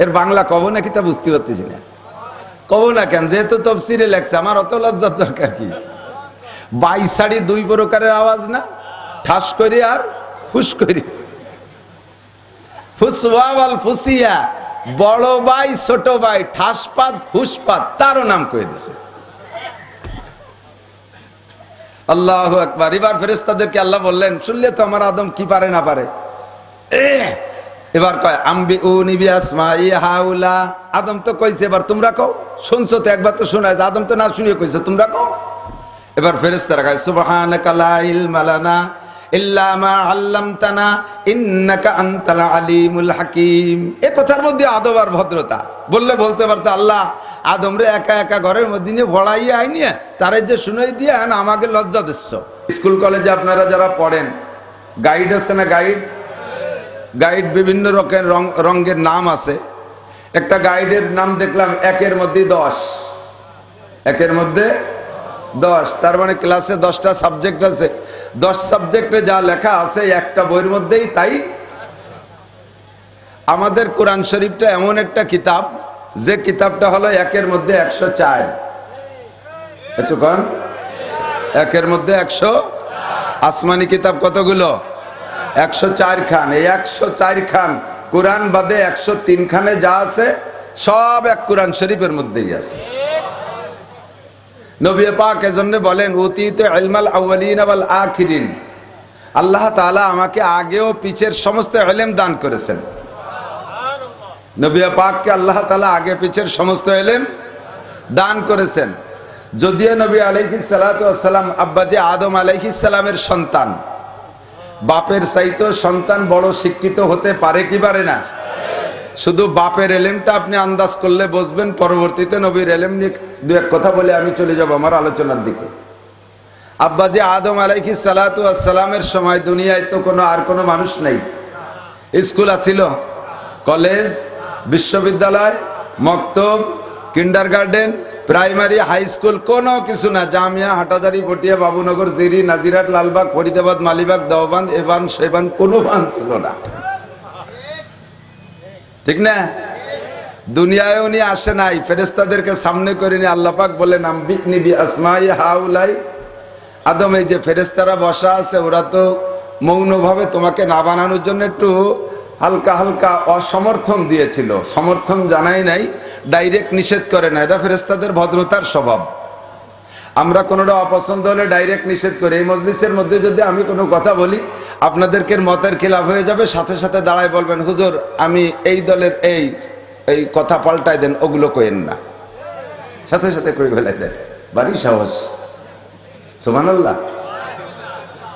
এর বাংলা কব নাকি তা বুঝতে পারতেছি না। কব না কেন, যেহেতু তফসিরে লেখছে, আমার অত লজ্জার দরকার কি? 22 সারি 2 প্রকারের আওয়াজ না, ঠাস করে আর ফুস করে। ফুসওয়াল ফুসিয়া, বড় ভাই ছোট ভাই, ঠাসপাত ফুসপাত, তারও নাম কয়ে দিয়েছে। আল্লাহু আকবার। এবার ফেরেশতাদেরকে আল্লাহ বললেন, শুনলে তো আমার আদম কি পারে না পারে। এবার কয় আম্বিউনি বিআসমাই হাউলা। আদম তো কইছে, এবার তোমরা কও। শুনছো তো, একবার তো শোনায়, আদম তো না শুনিয়ে কইছে তোমরা কও। এবার ফেরেশতারা কয় সুবহানাকা লা ইলমা লানা ইল্লা মা আল্লামতানা ইন্নাকা আনতাল আলিমুল হাকিম। এই কথার মধ্যে আদব আর ভদ্রতা। বললে বলতে পারতো, আল্লাহ আদম রে একা একা ঘরের মধ্যে নিয়ে ভড়াইয়া আইনিয়ে তারে যে শুনাই দিয়ে আমাকে লজ্জা দিচ্ছ। স্কুল কলেজে আপনারা যারা পড়েন, গাইড আছে না? গাইড বিভিন্ন রঙের নাম আছে। একটা গাইডের নাম দেখলাম 1-এর মধ্যে 10, 1-এর মধ্যে 10, তার মানে ক্লাসে 10টা সাবজেক্ট আছে। 10 সাবজেক্টে যা লেখা আছে একটা বইয়ের মধ্যেই তাই। আমাদের কোরআন শরীফটা এমন একটা কিতাব, যে কিতাবটা হলো 1-এর মধ্যে 104। একটু কন, 1-এর মধ্যে 100। আসমানি কিতাব কতগুলো? 104 খান। এই 104 খান কোরআন বাদে 103 খানে যা আছে সব এক কোরআন শরীফের মধ্যেই আছে। নবী পাক এজন্য বলেন উতীতু ইলমাল আউয়ালিন ওয়াল আখিরিন। আল্লাহ তাআলা আমাকে আগেও পিছের সমস্ত ইলম দান করেছেন। নবী পাককে আল্লাহ তাআলা আগে পিছের সমস্ত ইলম দান করেছেন। যদিও নবী আলাইহিস সালাতু ওয়াস সালাম আব্বাজি আদম আলাইহিস সালামের সন্তান, বাপের চাইতেও সন্তান বড় শিক্ষিত হতে পারে কি পারে না? শুধু বাপের এলেমটা আপনি আন্দাজ করলে বুঝবেন। পরবর্তীতে নবীর এলেম নিয়ে 2-1 কথা বলে আমি চলে যাব আমার আলোচনার দিকে। আব্বাজি আদম আলাইহিস সালাতু ওয়াস সালামের সময় দুনিয়ায় তো আর কোনো মানুষ নেই। স্কুল আছিল, কলেজ, বিশ্ববিদ্যালয়, মক্তব, কিন্ডারগার্টেন, প্রাইমারি, হাই স্কুল কোনো কিছু না। জামিয়া, হাটাজারি, পটিয়া, বাবুনগর, জিরি, নাজিরাট, লালবাগ, ফরিদাবাদ, মালিবাগ, দেওবান, এবান, সেবান, কোনো বান ছিল না। ঠিক না? দুনিয়ায় উনি আসে নাই, ফেরেশতাদেরকে সামনে করে নিয়ে আল্লাহ পাক বলেন আম্বিনি বিআসমাই হাউলাই। আদম, এই যে ফেরেশতারা বসা আছে, ওরা তো মৌনভাবে তোমাকে না বানানোর জন্য একটু হালকা হালকা অসমর্থন দিয়েছিল, সমর্থন জানাই নাই, ডাইরেক্ট নিষেধ করে না। এটা ফেরেশতাদের ভদ্রতার স্বভাব। আমরা কোনোটা অপছন্দ হলে ডাইরেক্ট নিষেধ করি। এই মজলিসের মধ্যে যদি আমি কোনো কথা বলি আপনাদেরকে মতের খিলাফ হয়ে যাবে, সাথে সাথে দাঁড়ায় বলবেন হুজুর আমি এই দলের এই কথা পাল্টাই দেন, ওগুলো কইেন না, সাথে সাথে কই ফেলে দেন। বাড়ি সাহস। সুবহানাল্লাহ।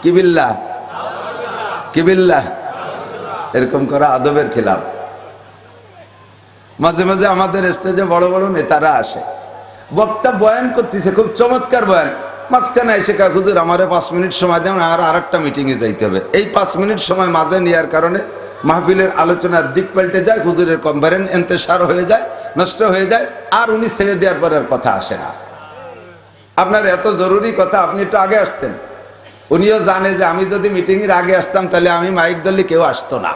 কি বিল্লাহ, কি বিল্লাহ। এরকম করা আদবের খিলাফ। মাঝে মাঝে আমাদের স্টেজে বড় বড় নেতারা আসে, বক্তা বয়ান করতেছে, খুব চমৎকার বয়ান, মাঝখানে এসে কার হুজুর আমারে 5 মিনিট সময় দেন, আর একটা মিটিংয়ে যাইতে হবে। এই 5 মিনিট সময় মাঝে নেওয়ার কারণে মাহফিলের আলোচনার দিক পাল্টে যায়, হুজুরের কনফারেন্স এন্তেসার হয়ে যায়, নষ্ট হয়ে যায়, আর উনি ছেড়ে দেওয়ার পরে আর কথা আসে না। আপনার এত জরুরি কথা, আপনি একটু আগে আসতেন। উনিও জানে যে আমি যদি মিটিংয়ের আগে আসতাম তাহলে আমি মাইক ধরলে কেউ আসতো না।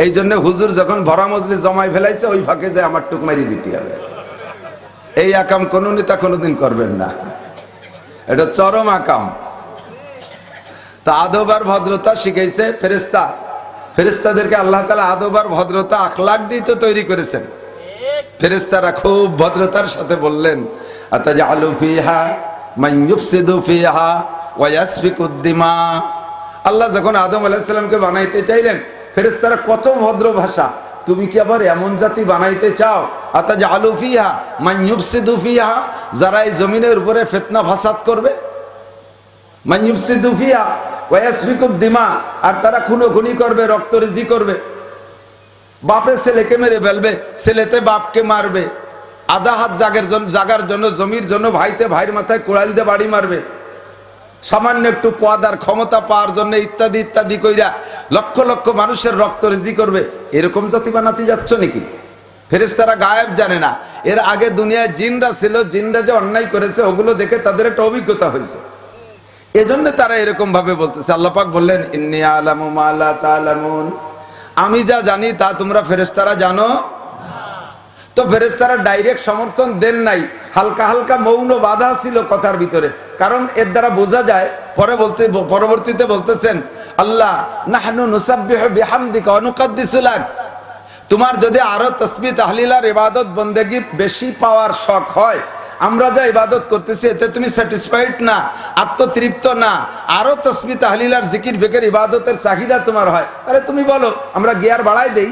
এই জন্য হুজুর যখন ভরা মজলিস জমায় ফেলাইছে, ওই ফাঁকে যে আমার টুক মারি দিতে হবে। এই আকাম কোন নেতা কোনোদিন করবেন না, এটা চরম আকাম। তা আদব আর ভদ্রতা শিখাইছে ফেরেশতা। ফেরেশতাদেরকে আল্লাহ তাআলা আদব আর ভদ্রতা আখলাক দিয়ে তো তৈরি করেছেন। ফেরেশতারা খুব ভদ্রতার সাথে বললেন আতাজালু ফিহা মান ইউফসিদু ফিহা ওয়া ইয়াসফিকুদ দিমা। আল্লাহ যখন আদম আলাইহিস সালামকে বানাইতে চাইলেন, ফেরেশতারা কত ভদ্র ভাষা, তুমি কি আবার এমন জাতি বানাইতে চাও? আতাজালু ফিহা মান ইউফসিদু ফিহা, যারা এই জমিনের উপরে ফিতনা ফাসাদ করবে, মান ইউফসিদু ফিহা ওয়া ইয়াসফিকুদ দিমা, আর তারা খুনোখুনি করবে, রক্তরেজি করবে, বাপে ছেলেকে মেরে ফেলবে, ছেলেতে বাপকে মারবে, আধা হাত জাগার জন্য জমির জন্য ভাইতে ভাইয়ের মাথায় কোড়াল দিয়ে বাড়ি মারবে, সামান্য একটু পদ আর ক্ষমতা পাওয়ার জন্য ইত্যাদি ইত্যাদি কইরা লক্ষ লক্ষ মানুষের রক্তরেজি করবে। এরকম জাতি বানাতে যাচ্ছ নাকি? ফেরেশতারা গায়েব জানে না। এর আগে দুনিয়ায় জিনরা ছিল, জিনরা যে অন্যায় করেছে ওগুলো দেখে তাদের একটা অভিজ্ঞতা হয়েছে, এজন্য তারা এরকম ভাবে বলতেছে। আল্লাহ পাক বললেন ইন্নী আ'লামু মা লা তা'লামুন, আমি যা জানি তা তোমরা ফেরেশতারা জানো তো ফেরেশতারা ডাইরেক্ট সমর্থন দেন নাই, হালকা হালকা মৌন বাধা ছিল কথার ভিতরে। কারণ এর দ্বারা বোঝা যায়, পরবর্তীতে বলতেছেন আল্লাহ নাহনু নুসাব্বিহু বিহামদিকা ওয়া নুকাদ্দিসু লাক, তোমার যদি আরো তাসবিহ তাহলিল আর ইবাদত বন্দেগী বেশি পাওয়ার শখ হয়, আমরা যা ইবাদত করতেছি এতে তুমি স্যাটিসফাইড না, আত্মতৃপ্ত না, আরো তাসবিহ তাহলিল আর জিকির ফিকির ইবাদতের চাহিদা তোমার হয়, তাহলে তুমি বলো আমরা গিয়ার বাড়াই দেই,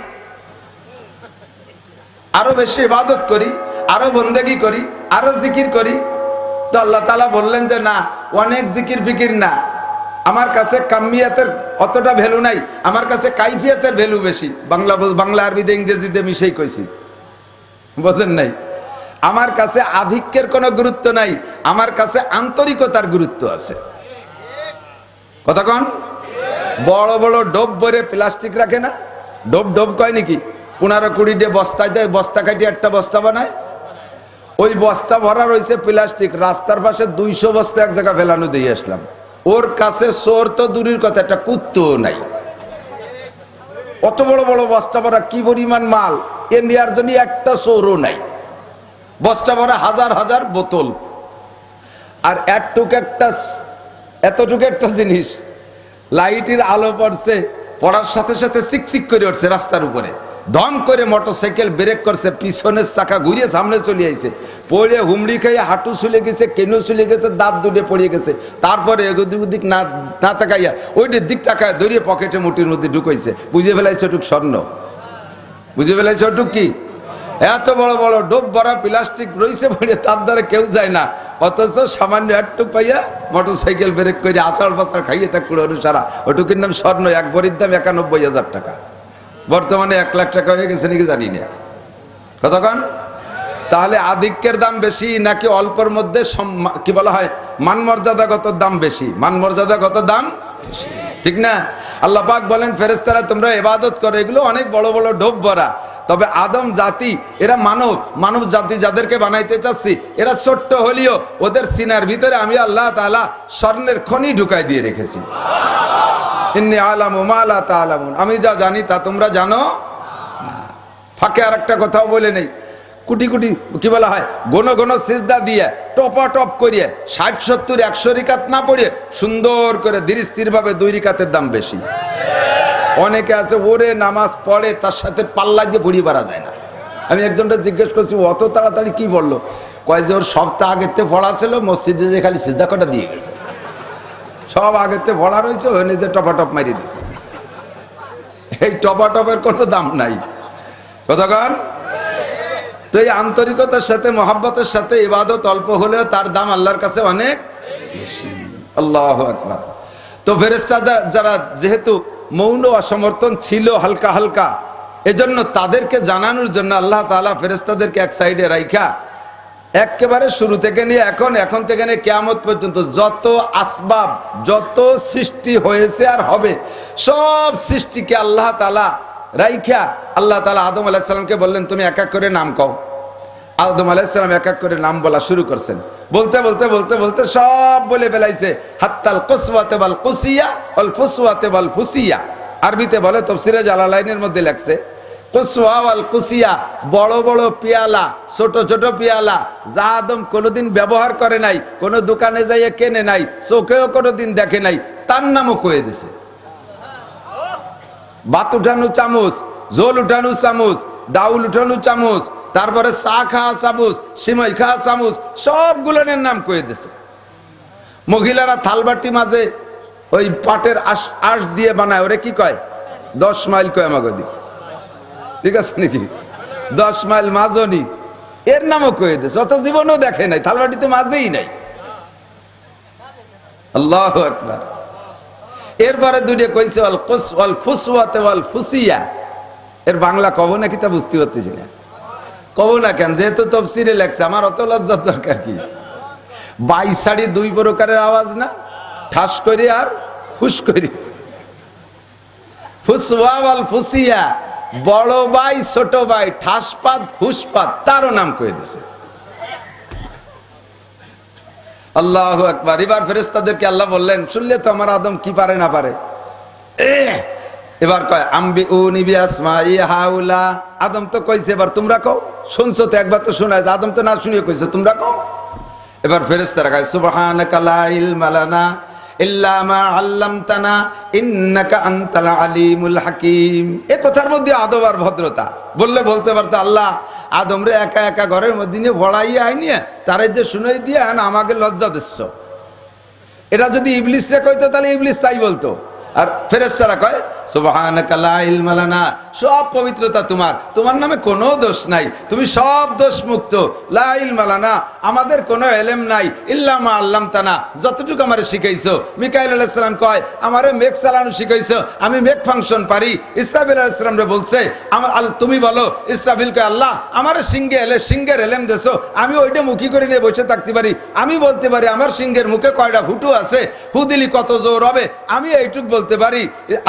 আরো বেশি ইবাদত করি, আরো বন্দেগী করি, আরো জিকির করি। তো আল্লাহ তাআলা বললেন যে না, অনেক জিকির ফিকির না, আমার কাছে কামিয়াতের অতটা ভ্যালু নাই, আমার কাছে কাইফিয়াতের ভ্যালু বেশি। বাংলা আরবিতে ইংরেজিতে মিশেই কইছি, বোঝেন নাই? আমার কাছে আধিক্যের কোনো গুরুত্ব নাই, আমার কাছে আন্তরিকতার গুরুত্ব আছে। কথা কন? বড় বড় ডোব ভরে প্লাস্টিক রাখে না, ডোব কয় নাকি, 15-20 ডে বস্তায় দেয়, বস্তা কাটিয়ে একটা বস্তা বানায়, ওই বস্তা ভরা রয়েছে প্লাস্টিক, রাস্তার পাশে 200 বস্তা এক জায়গায় ফেলানো দিয়ে আসলাম। ওর কাছে চোর তো দূরের কথা, একটা কুত্তো নাই। অত বড় বড় বস্তা ভরা কি পরিমাণ মাল, এ নেওয়ার জন্য একটা চোরও নাই। বস্তা ভরা হাজার হাজার বোতল, আর এতটুকু একটা জিনিস, লাইটের আলো পড়ছে, পড়ার সাথে সাথে চিকচিক করে উঠছে রাস্তার উপরে, দম করে মোটরসাইকেল ব্রেক করছে, পিছনের চাকা ঘুরিয়ে সামনে চলে আইছে, পড়ে হুমড়ি খাইয়ে হাঁটু চলে গেছে, কেনু চলে গেছে, দাঁত দুটে পড়িয়ে গেছে। তারপরে এদিক না তাকাইয়া ওইটির দিক তাকায় ধরিয়ে পকেটে মুটির মধ্যে ঢুকাইছে, বুঝে ফেলাইছে ওটুক স্বর্ণ, বুঝে ফেলাইছে ওটুক কি। এত বড় বড় ডোব ভরা প্লাস্টিক রয়েছে বলে তার দ্বারা কেউ যায় না, অথচ সামান্য একটু পাইয়া মোটরসাইকেল ব্রেক করে আষাঢ় পাশাড় খাইয়ে তা কুড়ানো সারা, ওটুকুর নাম স্বর্ণ। এক ভরির দাম 91,000 টাকা, বর্তমানে 1 লাখ টাকা হয়ে গেছে নাকি জানি না। কতক্ষণ? তাহলে আধিক্যের দাম বেশি নাকি অল্পের মধ্যে কি বলা হয় মান মর্যাদাগত দাম বেশি? মান মর্যাদাগত দাম, ঠিক না? আল্লাহ পাক বলেন ফেরেশতারা তোমরা ইবাদত করো, এগুলো অনেক বড় বড় ডোব ভরা, তবে আদম জাতি এরা মানব জাতি যাদেরকে বানাইতে চাচ্ছি, এরা ছোট্ট হলেও ওদের সিনার ভিতরে আমি আল্লাহ তাআলা স্বর্ণের খনি ঢুকাই দিয়ে রেখেছি। ইন্নী আলামু মা লা তা'লামুন, আমি যা জানি তা তোমরা জানো। ফাঁকে আর একটা কথাও বলে নেই, কোটি কোটি কি বলা হয় ঘন ঘন সিজদা দিয়ে টপ করিয়ে 60-70-100 রিকাত না পড়িয়ে সুন্দর করে ধীর স্থির ভাবে 2 রিকাতের দাম বেশি। অনেকে আছে ওরে নামাজ পড়ে, তার সাথে পাল্লা দিয়ে পড়িয়ে পারা যায় না। আমি একজনটা জিজ্ঞেস করছি অত তাড়াতাড়ি কি বললো, কয় যে ওর সপ্তাহ আগের থেকে পড়া ছিল, মসজিদে যে খালি সিজদা কটা দিয়ে গেছে, সব আগের থেকে পড়া রয়েছে, ওই নিজে টপাটপ মারিয়ে দিয়েছে। এই টপাটপের কোনো দাম নাই। কতক্ষণ? তো এই আন্তরিকতার সাথে মহাব্বতের সাথে ইবাদত অল্প হলেও তার দাম আল্লাহর কাছে অনেক বেশি। আল্লাহু আকবার। তো ফেরেশতারা যারা যেহেতু মৌন অসমর্থন ছিল হালকা হালকা, এজন্য তাদেরকে জানানোর জন্য আল্লাহ তাআলা ফেরেশতাদেরকে এক সাইডে রাইখা একেবারে শুরু থেকে নিয়ে এখন থেকে নিয়ে কিয়ামত পর্যন্ত যত আসবাব, যত সৃষ্টি হয়েছে আর হবে, সব সৃষ্টিকে আল্লাহ তাআলা রাইখা আল্লাহ তাআলা আদম আলাইহিস সালামকে বললেন তুমি এক এক করে নাম কও। আদম আলাইহিস সালাম এক এক করে নাম বলা শুরু করছেন, বলতে বলতে বলতে বলতে সব বলে ফেলাইছে। হাত্তাল কুসওয়াতে ওয়াল কুসিয়া ওয়াল ফুসওয়াতে ওয়াল ফুসিয়া, আরবিতে বলে তাফসীরে জালালাইনের মধ্যে লেখছে কুসওয়া ওয়াল কুসিয়া, বড় বড় পেয়ালা, ছোট ছোট পেয়ালা, যা আদম কোনোদিন ব্যবহার করে নাই, কোনো দোকানে যাইয়ে কেনে নাই, চোখেও কোনোদিন দেখে নাই, তার নামও কয়ে দিছে। ভাত উঠানো চামচ, জল উঠানো চামচ, ডাউল উঠানো চামচ, তারপরে চা খাওয়া চামচ, সিমাই খাওয়া চামচ, সবগুলোর নাম কয়ে দিছে। মহিলারা থালবাটি মাঝে ওই পাটের আঁশ দিয়ে বানায়, ওরে কি কয়? 10 মাইল কয় আমাকে দি, ঠিক আছে নাকি? 10 মাইল মাজনি, এর নামও কয়ে দিছে, অত জীবনও দেখে নাই, থালবাটিতে মাজেই নাই। আল্লাহু আকবার। এরপরে দুইটা কইছে ওয়াল ফুসওয়াতে ওয়াল ফুসিয়া, এর বাংলা কব নাকি তা বুঝতে পারতেছি না। কব না কেন? যেহেতু তাফসীরে লেখছে, আমার অত লজ্জার দরকার কি? 22 2 প্রকারের আওয়াজ না, ঠাস করে আর ফুস করে। ফুসওয়া ওয়াল ফুসিয়া, বড় ভাই ছোট ভাই, ঠাসপাত ফুসপাত, তারও নাম কয়ে দিয়েছে। আল্লাহু আকবার। এবার ফেরেশতাদেরকে আল্লাহ বললেন, শুনলে তো আমার আদম কি পারে না পারে, এবার কয় আম্বি উ নিবি আসমাই হাউলা। আদম তো কইছে, এবার তোমরা কও। শুনছো তো, একবার তো শোনায়, আদম তো না শুনিয়ে কইছে তোমরা কও। এবার ফেরেশতারা কয় সুবহানাকা লা ইলমা লানা ইল্লা মা আল্লামতানা ইন্নাকা আনতাল আলিমুল হাকিম। এই কথার মধ্যে আদব আর ভদ্রতা। বললে বলতে পারতো আল্লাহ আদম রে একা একা ঘরের মধ্যে নিয়ে ভড়াইয়ে আইনি, তারে যে শুনাই দিয়ে আমাকে লজ্জা দিচ্ছ। এটা যদি ইবলিসরে কইতো তাহলে ইবলিস তাই বলতো। আর ফেরেশতারা কয় সুবহানাকা লা ইলমা লানা, সব পবিত্রতা তোমার, তোমার নামে কোনো দোষ নাই, তুমি সব দোষ মুক্ত। লা ইলমা লানা, আমাদের কোনো ইলম নাই, ইল্লা মা আল্লামতানা, যতটুকু আমারে শিখাইছো। মিকাইল আলাইহিস সালাম কয় আমারে মেঘ চালানো শিখাইছো, আমি মেঘ ফাংশন পারি। ইসরাফিল আলাইহিস সালাম রে বলছে তুমি বলো। ইসরাফিল কয় আল্লাহ আমারে সিংহের ইলম দেছো, আমি ওইটা মুখী করে নিয়ে বসে থাকতে পারি। আমি বলতে পারি আমার সিংহের মুখে কয়টা ফুটু আছে, হুদিলি কত জোর হবে, আমি এইটুক বলতে পারি।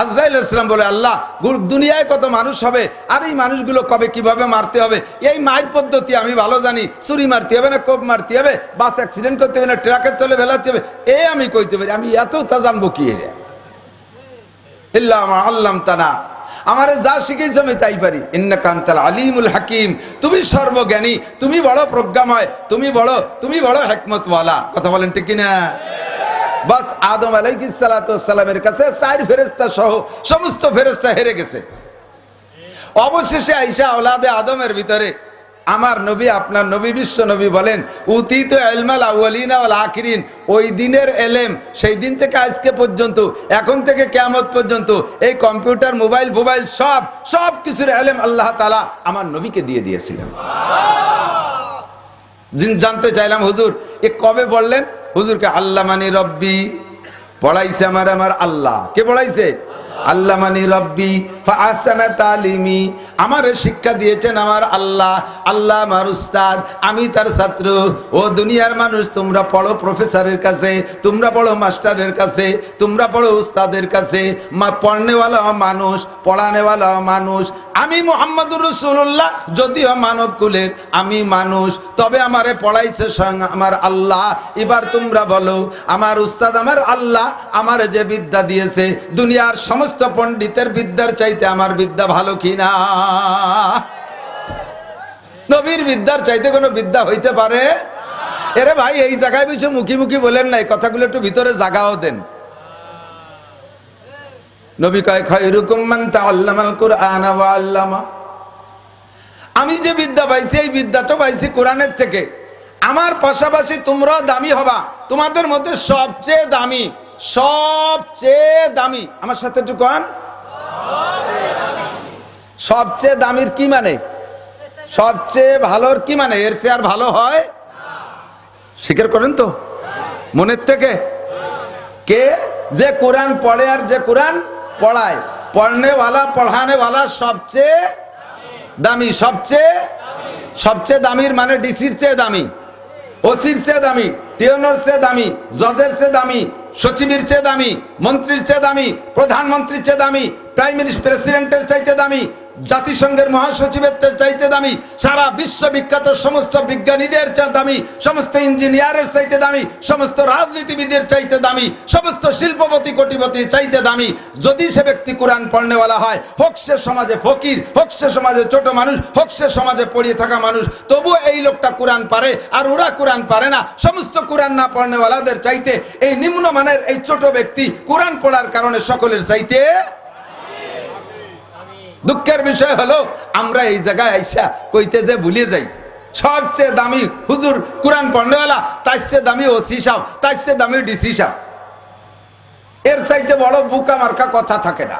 আজরাইল আলাইহিস সালাম বলে আল্লাহ দুনিয়ায় কত মানুষ হবে, আর এই মানুষগুলো কবে কিভাবে মারতে হবে এই মায়ের পদ্ধতি আমি ভালো জানি। চুরি মারতে হবে না, কোপ মারতে হবে, বাস অ্যাক্সিডেন্ট করতে হবে না, ট্রাকের তলে ফেলাতে হবে, এ আমি কইতে পারি। আমি এত তা জানবো কি এর? ইল্লা মা আল্লামতানা, আমারে যা শিখেছো আমি তাই পারি। ইন্নাকা আনতাল আলিমুল হাকিম, তুমি সর্বজ্ঞানী, তুমি বড় প্রজ্ঞাময়, তুমি বড় হিকমতওয়ালা। কথা বলেন ঠিক কিনা? বাস আদম আলাইহিস সালাতু ওয়াস সালামের কাছে চার ফেরেশতা সহ সমস্ত ফেরেশতা হেরে গেছে। অবশেষে আয়েশা আওলাদে আদমের ভিতরে আমার নবী, আপনার নবী, বিশ্ব নবী বলেন উতিতু ইলমাল আউয়ালিনা ওয়াল আখিরিন। ওই দিনের এলেম সেই দিন থেকে আজকে পর্যন্ত, এখন থেকে কিয়ামত পর্যন্ত এই কম্পিউটার মোবাইল সব কিছুর এলেম আল্লাহ তাআলা আমার নবীকে দিয়ে দিয়েছিলেন। জানতে চাইলাম হুজুর এ কবে বললেন? হুজুরকে আল্লামানি রব্বি, পড়াইছে আমার আল্লাহ। কে পড়াইছে? আল্লামানি রব্বি ফাআহসানা তালিমি, আমারে শিক্ষা দিয়েছেন আমার আল্লাহ। আল্লাহ আমার উস্তাদ, আমি তার ছাত্র। ও দুনিয়ার মানুষ, তোমরা পড়ো প্রফেসরের কাছে, তোমরা পড়ো মাস্টারের কাছে, তোমরা পড়ো উস্তাদের কাছে। পড়নেওয়ালা মানুষ, পড়ানেওয়ালা মানুষ। আমি মুহাম্মদুর রাসূলুল্লাহ, যদিও মানব কুলের আমি মানুষ, তবে আমারে পড়াইছে স্বয়ং আমার আল্লাহ। এবার তোমরা বলো আমার উস্তাদ আমার আল্লাহ আমারে যে বিদ্যা দিয়েছে, দুনিয়ার সমস্ত পণ্ডিতের বিদ্যার চাইতে আমার বিদ্যা ভালো কিনা? নবীর বিদ্যার চাইতে কোনো বিদ্যা হইতে পারে? এরে ভাই এই জায়গায় বসে মুখি বলেন নাই, কথাগুলো একটু ভিতরে জাগাও দেন। নবী কয় খায়রুকুম মান তাআল্লামাল কুরআনা ওয়া আল্লামা। আমি যে বিদ্যা পাইছি এই বিদ্যা তো পাইছি কোরআনের থেকে। আমার পাশাপাশি তোমরা দামি হবা। তোমাদের মধ্যে সবচেয়ে দামি আমার সাথে একটু কন, সবচেয়ে দামির কি মানে? সবচেয়ে ভালোর কি মানে? এর চেয়ে আর ভালো হয়? স্বীকার করেন তো মনের থেকে? কে যে কোরআন পড়ে আর যে কোরআন পড়ায়, পড়নেওয়ালা পড়ানেওয়ালা সবচেয়ে দামি। সবচেয়ে দামির মানে ডিসির চেয়ে দামি, ওসির চেয়ে দামি, টিউনোর চেয়ে দামি, জজের চেয়ে দামি, সচিবের চেয়ে দামি, মন্ত্রীর চেয়ে দামি, প্রধানমন্ত্রীর চেয়ে দামি, প্রাইম মিনিস্টার প্রেসিডেন্টের চাইতে দামি, জাতিসংঘের মহাসচিবের চাইতে দামি, সারা বিশ্ববিখ্যাত সমস্ত বিজ্ঞানীদের চাইতে দামি, সমস্ত ইঞ্জিনিয়ারের চাইতে দামি, সমস্ত রাজনীতিবিদের চাইতে দামি, সমস্ত শিল্পপতি কোটিপতির চাইতে দামি। যদি সে ব্যক্তি কোরআন পড়নেওয়ালা হয়, হোক সে সমাজে ফকির, হোক সে সমাজে ছোট মানুষ, হোক সে সমাজে পড়িয়ে থাকা মানুষ, তবু এই লোকটা কোরআন পারে আর ওরা কোরআন পারে না। সমস্ত কোরআন না পড়নেওয়ালাদের চাইতে এই নিম্নমানের এই ছোট ব্যক্তি কোরআন পড়ার কারণে সকলের চাইতে। দুঃখের বিষয় হলো আমরা এই জায়গায় আইসা কইতে যে ভুলে যাই সবচেয়ে দামি হুজুর কোরআন পড়নেওয়ালা, তার চেয়ে দামি ওসি সাহেব, তার চেয়ে দামি ডিসি সাহেব। এর চাইতে বড় বুকা মার্কা কথা থাকে না।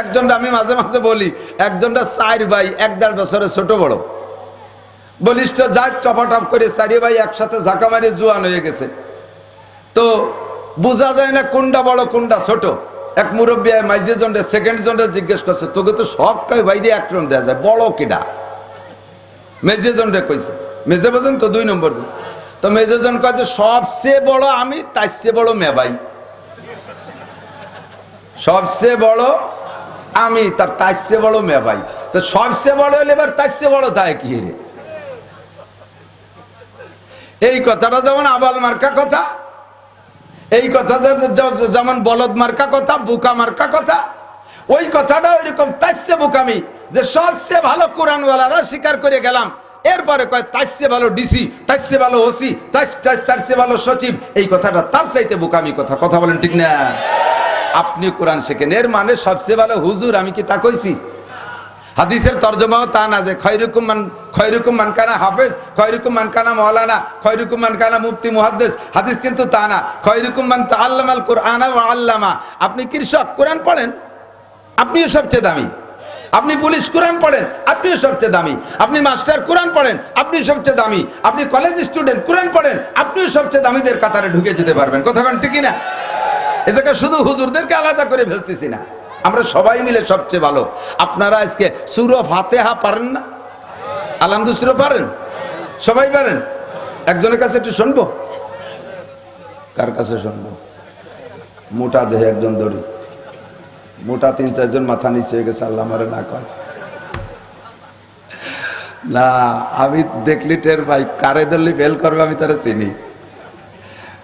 একজনটা আমি মাঝে মাঝে বলি, একজনটা 4 ভাই 1.5 বছরের ছোট বড়, বলিষ্ঠ যায় চপাটপ করে 4 ভাই একসাথে ঝাঁকা মারি জোয়ান হয়ে গেছে। তো বোঝা যায় না কোনটা বড় কোনটা ছোট। এক মুরব্বী মাইজে জন্ডে সেকেন্ড জন্ডে জিজ্ঞেস করছে, তোকে তো সব কয় বাইরে একরকম দেওয়া যায়, বড় কিনা? মেজে জন্ডে কইছে, মেজে বোঝেন তো 2 নম্বর। তো মেজে জন কয় যে সবচেয়ে বড় আমি, তার চেয়ে বড় মেবাই। সবচেয়ে বড় আমি, তার চেয়ে বড় মেবাই। তো সবচেয়ে বড় হলে এবার তার চেয়ে বড় তাই কি রে? এই কথাটা যেমন আবাল মার্কা কথা, এই কথা যেমন বলদ মার্কা কথা, বুকা মার্কা কথা, ওই কথাটা ওইরকম তাইসে বোকামি যে সবচেয়ে ভালো কোরআনওয়ালারা স্বীকার করে গেলাম, এরপরে কয় তাইসে ভালো ডিসি, তাইসে ভালো ওসি, তাইসে ভালো সচিব। এই কথাটা তার চাইতে বোকামি কথা। কথা বলেন ঠিক না? আপনি কোরআন শেখেন, এর মানে সবচেয়ে ভালো হুজুর, আমি কি তা কইছি? হাদিসের তরজমাও তা না যে খয়রুকুম মান কানা হাফেজ, খয়রুকুম মান কানা মাওলানা, খয়রুকুম মান কানা মুফতি মুহাদ্দিস। হাদিস কিন্তু তা না। খয়রুকুম মান তাআল্লামাল কুরআনা ওয়া আল্লামা। আপনি কৃষক, কোরআন পড়েন, আপনিও সবচেয়ে দামি। আপনি পুলিশ, কোরআন পড়েন, আপনিও সবচেয়ে দামি। আপনি মাস্টার, কোরআন পড়েন, আপনি সবচেয়ে দামি। আপনি কলেজ স্টুডেন্ট, কোরআন পড়েন, আপনিও সবচেয়ে দামিদের কাতারে ঢুকে যেতে পারবেন। কথা বলেন ঠিক না? এ জায়গায় শুধু হুজুরদেরকে আলাদা করে ফেলতেছি না, আমরা সবাই মিলে সবচেয়ে ভালো। আপনারা আজকে সূরা ফাতিহা পারেন না? আলহামদুলিল্লাহ পারেন? সবাই পারেন? একজনের কাছে একটু শুনবো। কার কাছে শুনবো? মোটা দেহে একজন দড়ি, মোটা 3-4 জন মাথা নিচে হয়ে গেছে। আল্লাহ আমারে না কয় না, আমি দেখলি টের ভাই, কারে ধরলি ফেল করবে আমি তারা চিনি।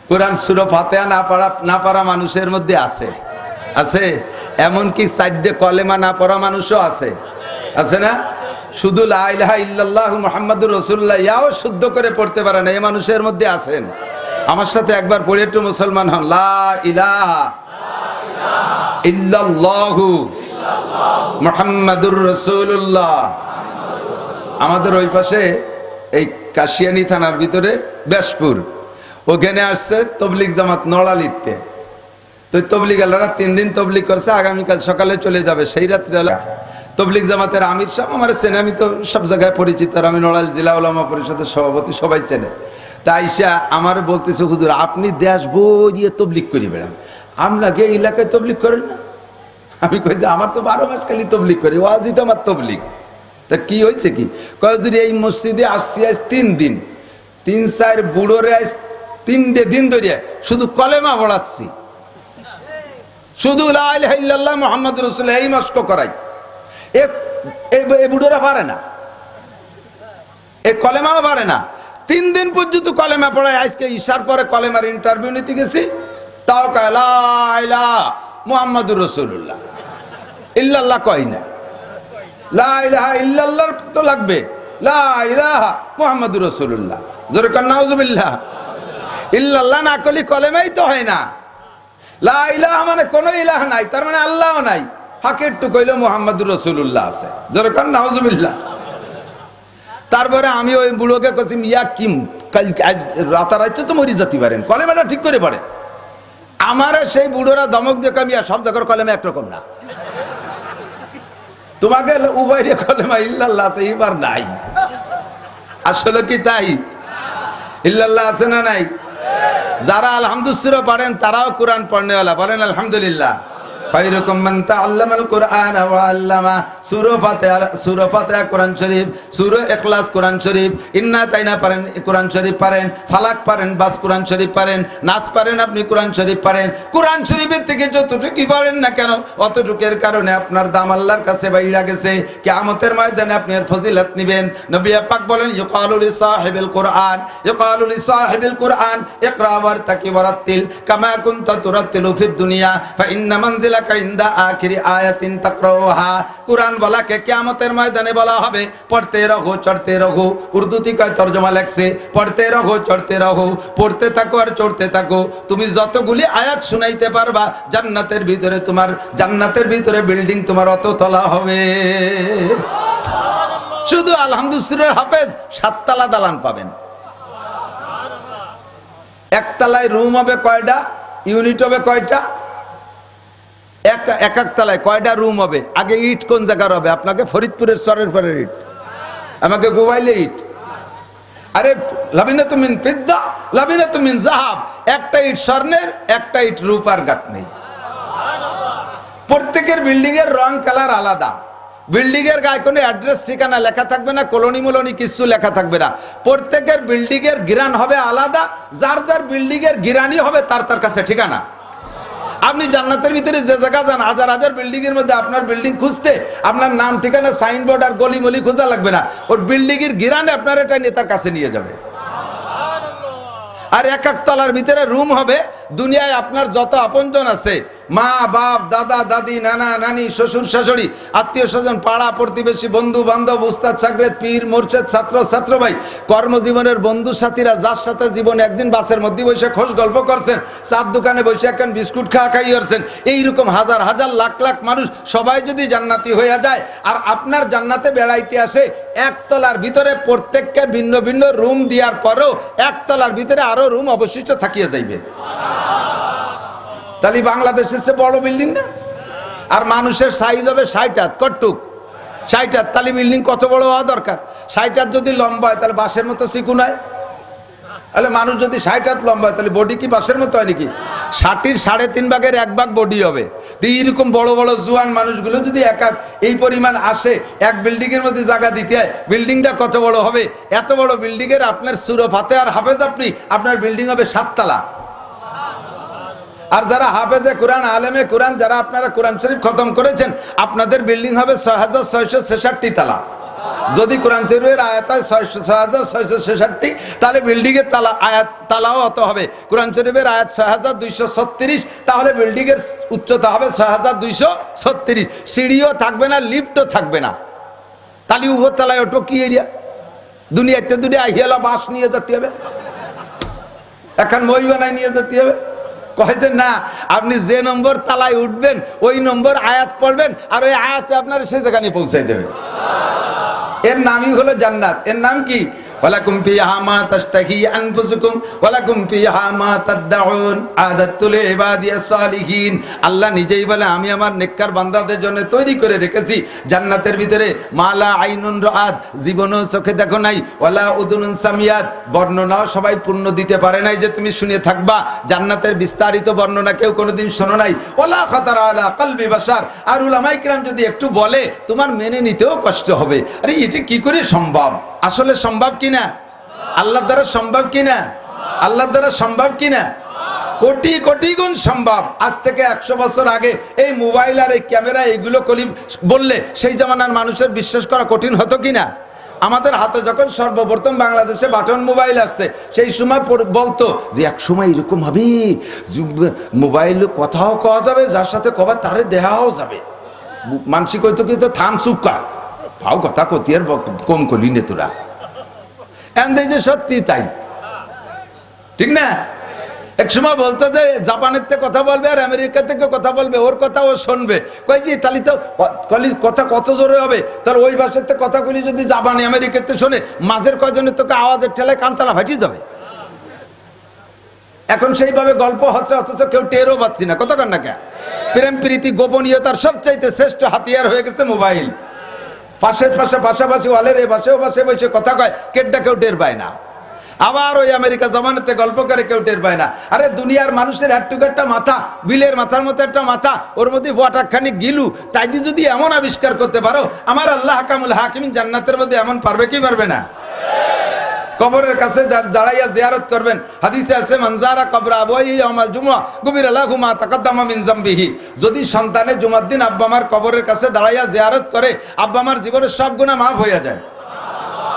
কোরআন সূরা ফাতিহা না পারা মানুষের মধ্যে আছে, আছে। এমনকি 4টে কলেমা না পড়া মানুষও আছে, আছে না? শুধু লা ইলাহা ইল্লাল্লাহু মুহাম্মাদুর রাসূলুল্লাহ ইয়াও শুদ্ধ করে পড়তে পারে না, এই মানুষের মধ্যে আছেন। আমার সাথে একবার পড়ে একটু মুসলমান হন। লা ইলাহা ইল্লাল্লাহু মুহাম্মাদুর রাসূলুল্লাহ। আমাদের ওই পাশে এই কাশিয়ানী থানার ভিতরে বেশপুর, ওখানে আসছে তবলিগ জামাত নড়ালিতে। তো তবলিগ আল্লাহরা 3 দিন তবলিগ করছে, আগামীকাল সকালে চলে যাবে। সেই রাত্রে তবলিগ জামাতের আমির সাহেব আমার চেনে, আমি তো সব জায়গায় পরিচিত, আর আমি নড়াইল জেলা উলামা পরিষদের সভাপতি, সবাই চেনে। তা আইসা আমার বলতেছে, হুজুর আপনি দেশ বই দিয়ে তবলিগ করি বেড়ান, আমরা গিয়ে এলাকায় তবলিগ করেন না? আমি কই যে আমার তো 12 মাস খালি তবলিগ করি, ওয়াজই তো আমার তবলিগ। তা কি হয়েছে কি? কয় হুজুর এই মসজিদে আসছি আজ 3 দিন, 3-4 বুড়োরে আজ 3টে দিন ধরে শুধু কলেমা পড়াচ্ছি, শুধু লা ইলাহা ইল্লাল্লাহ মুহাম্মাদুর রাসূলুল্লাহ এই মস্ক করাই। এই বুড়োরা পারে না, এই কলেমাও পারে না। 3 দিন পর্যন্ত কলেমা পড়ায়। আজকে ঈশার পরে কলেমার ইন্টারভিউ নিতে গেছি, তাও কয় লা ইলাহা মুহাম্মাদুর রাসূলুল্লাহ, ইল্লাল্লাহ কয় না। লা ইলাহা ইল্লাল্লাহ তো লাগবে, লা ইলাহা মুহাম্মাদুর রাসূলুল্লাহ। জোরে কর নাউজুবিল্লাহ। ইল্লাল্লাহ না করলে কলেমাই তো হয় না। লা ইলাহা মানে কোনো ইলাহ নাই, তার মানে আল্লাহও নাই। ফাঁকের টুক হইল মুহাম্মাদুর রাসূলুল্লাহ আছে। জোরে কর নাউজুবিল্লাহ। তারপরে আমি ওই বুড়োকে কইছি, মিয়া কিম আজ রাতারাইতে তো মরি যেতে পারেন, কলেমাটা ঠিক করে পড়ে। আমার সেই বুড়োরা দমক দিয়ে মিয়া সব জায়গার কলেমা একরকম না, তোমাকে উভয় কলেমা ইল্লাল্লাহ আছে, এবার নাই। আসলে কি তাই? ইল্লাল্লাহ আছে না নাই? যারা আলহামদুলিল্লাহ পড়েন তারাও কোরআন পড়নেওয়ালা, বলেন আলহামদুলিল্লাহ। খায়রুকুম মান তাআল্লামাল কুরআনা ওয়া আল্লামা। সূরা ফাতিহা কোরআন শরীফ, সূরা ইখলাস কোরআন শরীফ, ইন্না তাইনা পারেন কোরআন শরীফ পারেন, ফালাক পারেন, বাস কোরআন শরীফ পারেন, নাস পারেন, আপনি কোরআন শরীফ পারেন। কোরআন শরীফের থেকে যতটুকুই পারেন না কেন, অতটুকের কারণে আপনার দাম আল্লাহর কাছে বাইরা গেছে। কিয়ামতের ময়দানে আপনি এর ফজিলত নেবেন। নবী পাক বলেন, ইউকালু লিসাহিবিল কুরআন, ইউকালু লিসাহিবিল কুরআন ইকরা ওয়ারতাকি ওয়ারাত্তিল কামা কুনতা তুরাত্তিলু ফিদ দুনিয়া ফা ইন্না মানজিলা আখিরি আয়াতিন তাকরাউহা। কুরআন বলাকে কিয়ামতের ময়দানে বলা হবে, পড়তে রহো চড়তে রহো। উর্দুতে কয় তরজমা লেখছে, পড়তে রহো চড়তে রহো, পড়তে থাকো আর চড়তে থাকো। তুমি যতগুলি আয়াত শুনাইতে পারবা, জান্নাতের ভিতরে তোমার, জান্নাতের ভিতরে বিল্ডিং তোমার অত তলা হবে। শুধু আলহামদুলিল্লাহ হাফেজ 7 তলা দালান পাবেন। একতলায় রুম হবে কয়টা, ইউনিট হবে কয়টা? এক তলায় কয়টা রুম হবে? আগে ইট কোন জায়গার হবে? আপনাকে ফরিদপুরের সরের পরের ইট, আমাকে গোবাইলে ইট। আরে লাবিনাতু মিন ফিদ্দা লাবিনাতু মিন যাহাব। একটা ইট স্বর্ণের, একটা ইট রূপার গাঁথনি। প্রত্যেকের বিল্ডিং এর রং কালার আলাদা। বিল্ডিং এর গায়ে কোনো অ্যাড্রেস ঠিকানা লেখা থাকবে না, কলোনি মলোনি কিছু লেখা থাকবে না। প্রত্যেকের বিল্ডিং এর গিরান হবে আলাদা, যার যার বিল্ডিং এর গিরানি হবে তার তার কাছে ঠিকানা। আপনি জান্নাতের ভিতরে যে জায়গা যান, হাজার হাজার বিল্ডিং এর মধ্যে আপনার বিল্ডিং খুঁজতে আপনার নাম ঠিকানা সাইনবোর্ড আর গলিমলি খোঁজা লাগবে না, ওর বিল্ডিং এর গিরানে আপনার এটা নেতার কাছে নিয়ে যাবে। আর এক এক তলার ভিতরে রুম হবে। দুনিয়ায় আপনার যত আপনজন আছে মা বাপ দাদা দাদি নানা নানি শ্বশুর শাশুড়ি আত্মীয় স্বজন পাড়া প্রতিবেশী বন্ধু বান্ধব উস্তাদ সাগরেদ পীর মোর্শেদ ছাত্র ছাত্রভাই কর্মজীবনের বন্ধু সাথীরা যার সাথে জীবন একদিন বাসের মধ্যে বসে খোশ গল্প করছেন, চার দোকানে বসে একখান বিস্কুট খাই করছেন, এইরকম হাজার হাজার লাখ লাখ মানুষ সবাই যদি জান্নাতি হয়ে যায় আর আপনার জান্নাতে বেড়াইতে আসে, একতলার ভিতরে প্রত্যেককে ভিন্ন ভিন্ন রুম দেওয়ার পরেও একতলার ভিতরে আরো রুম অবশিষ্ট থাকিয়ে যাইবে, তাহলে বাংলাদেশের চেয়ে বড় বিল্ডিং না? আর মানুষের সাইজ হবে 60 হাত, কটুক 60 হাত, তাহলে বিল্ডিং কত বড় হওয়া দরকার? 60 হাত যদি লম্বা হয় তাহলে বাসের মতো চিকুন হয়, তাহলে মানুষ যদি 60 হাত লম্বা হয় তাহলে বডি কি বাসের মতো হয় নাকি? 60-র 3.5 ভাগের 1 ভাগ বডি হবে। তো এইরকম বড় বড় জোয়ান মানুষগুলো যদি এই পরিমাণ আসে, এক বিল্ডিং এর মধ্যে জায়গা দিতে হয়, বিল্ডিংটা কত বড় হবে? এত বড় বিল্ডিং এর আপনার সূরা ফাতিহার হাফেজ আপনি, আপনার বিল্ডিং হবে 7 তলা। আর যারা হাফেজে কোরআন আলেমে কোরআন যারা আপনারা কোরআন শরীফ খতম করেছেন, আপনাদের বিল্ডিং হবে 6666 তলা। যদি কোরআন শরীফের আয়াত হয় 6666, তাহলে বিল্ডিং এর তালা আয়াত তালাও অত হবে। কোরআন শরীফের আয়াত 6236, তাহলে বিল্ডিং এর উচ্চতা হবে 6236। সিঁড়িও থাকবে না, লিফটও থাকবে না, তাহলে উপর তলায় ওটো কি এরিয়া? দুনিয়াতে দুনিয়া আহিয়ালা বাস নিয়ে যেতে হবে, এখন মই বানায় নিয়ে যেতে হবে। কয়েছেন না, আপনি যে নম্বর তালায় উঠবেন ওই নম্বর আয়াত পড়বেন, আর ওই আয়াতে আপনার সে জায়গায় পৌঁছাই দেবে। এর নামই হলো জান্নাত। এর নাম কি? ওয়ালাকুম ফিহা মা তাশতাহি আনফুসুকুম ওয়ালাকুম ফিহা মা তাদউন আদাতু লিইবাদিয়াস সালিহিন। আল্লাহ নিজেই বলে, আমি আমার নেককার বান্দাদের জন্য তৈরি করে রেখেছি জান্নাতের ভিতরে মালা আইনুন রাআত, জীবনও চোখে দেখো নাই, ওয়ালা উদুনুন সামিয়াত, বর্ণনাও সবাই পূর্ণ দিতে পারে নাই যে তুমি শুনে থাকবা। জান্নাতের বিস্তারিত বর্ণনা কেউ কোনোদিন শোনো নাই। ওয়ালা খাতারা আলা কলবি বাশার, আর উলামায়ে কিরাম যদি একটু বলে তোমার মেনে নিতেও কষ্ট হবে। আরে এটা কি করে সম্ভব? আসলে সম্ভব কিনা? আল্লাহর দ্বারা সম্ভব কিনা? আল্লাহর দ্বারা সম্ভব কিনা? কোটি কোটি গুণ সম্ভব। আজ থেকে 100 বছর আগে এই মোবাইল আর এই ক্যামেরা এইগুলো বললে সেই জামানার মানুষের বিশ্বাস করা কঠিন হতো কিনা? আমাদের হাতে যখন সর্বপ্রথম বাংলাদেশে বাটন মোবাইল আসছে, সেই সময় বলতো যে এক সময় এরকম হবে, মোবাইল কথাও কওয়া যাবে, যার সাথে কবা তারে দেখাও যাবে। মানসিক হইতো কি তো থাম চুপ কর, ভাও কথা কতি আর কম করলি নে তোরা। যে সত্যি তাই, ঠিক না? এক সময় বলতো যে জাপানের থেকে কথা বলবে আর আমেরিকা থেকে কথা বলবে, ওর কথা ও শুনবে। কই যে তাহলে তো কথা কত জোরে হবে, তার ওই ভাষার থেকে কথাগুলি যদি জাপানি আমেরিকাতে শোনে, মাঝের কয়জনের তোকে আওয়াজের ঠেলায় কানতালা ফাটিয়ে যাবে। এখন সেইভাবে গল্প হচ্ছে, অথচ কেউ টেরও পাচ্ছি না। কতক্ষণ না কে প্রেম প্রীতি গোপনীয়তার সবচাইতে শ্রেষ্ঠ হাতিয়ার হয়ে গেছে মোবাইল। পাশের পাশে পাশাপাশি ওয়ালের এই পাশেও পাশে বসে কথা কয়, কেটটা কেউ টের পায় না। আবার ওই আমেরিকা জমানাতে গল্প করে, কেউ টের পায় না। আরে দুনিয়ার মানুষের একটুকু একটা মাথা, বিলের মাথার মতো একটা মাথা, ওর মধ্যে ওয়াটারখানি গিলু, তাই দিয়ে যদি এমন আবিষ্কার করতে পারো, আমার আল্লাহ হাকামুল হাকিমিন জান্নাতের মধ্যে এমন পারবে কি পারবে না? কবরের কাছে দাঁড়াইয়া জিয়ারত করবেন। হাদিসে আছে মানজারা কবরা আবওয়াইহি ইয়াউমাল জুমআ গুফিরা লাহু মা তাকাদ্দামা মিন যামবিহি। যদি সন্তানে জুমার দিন আব্বা মার কবরের কাছে দাঁড়াইয়া জিয়ারত করে, আব্বা মার জীবনের সব গুনাহ মাফ হয়ে যায়।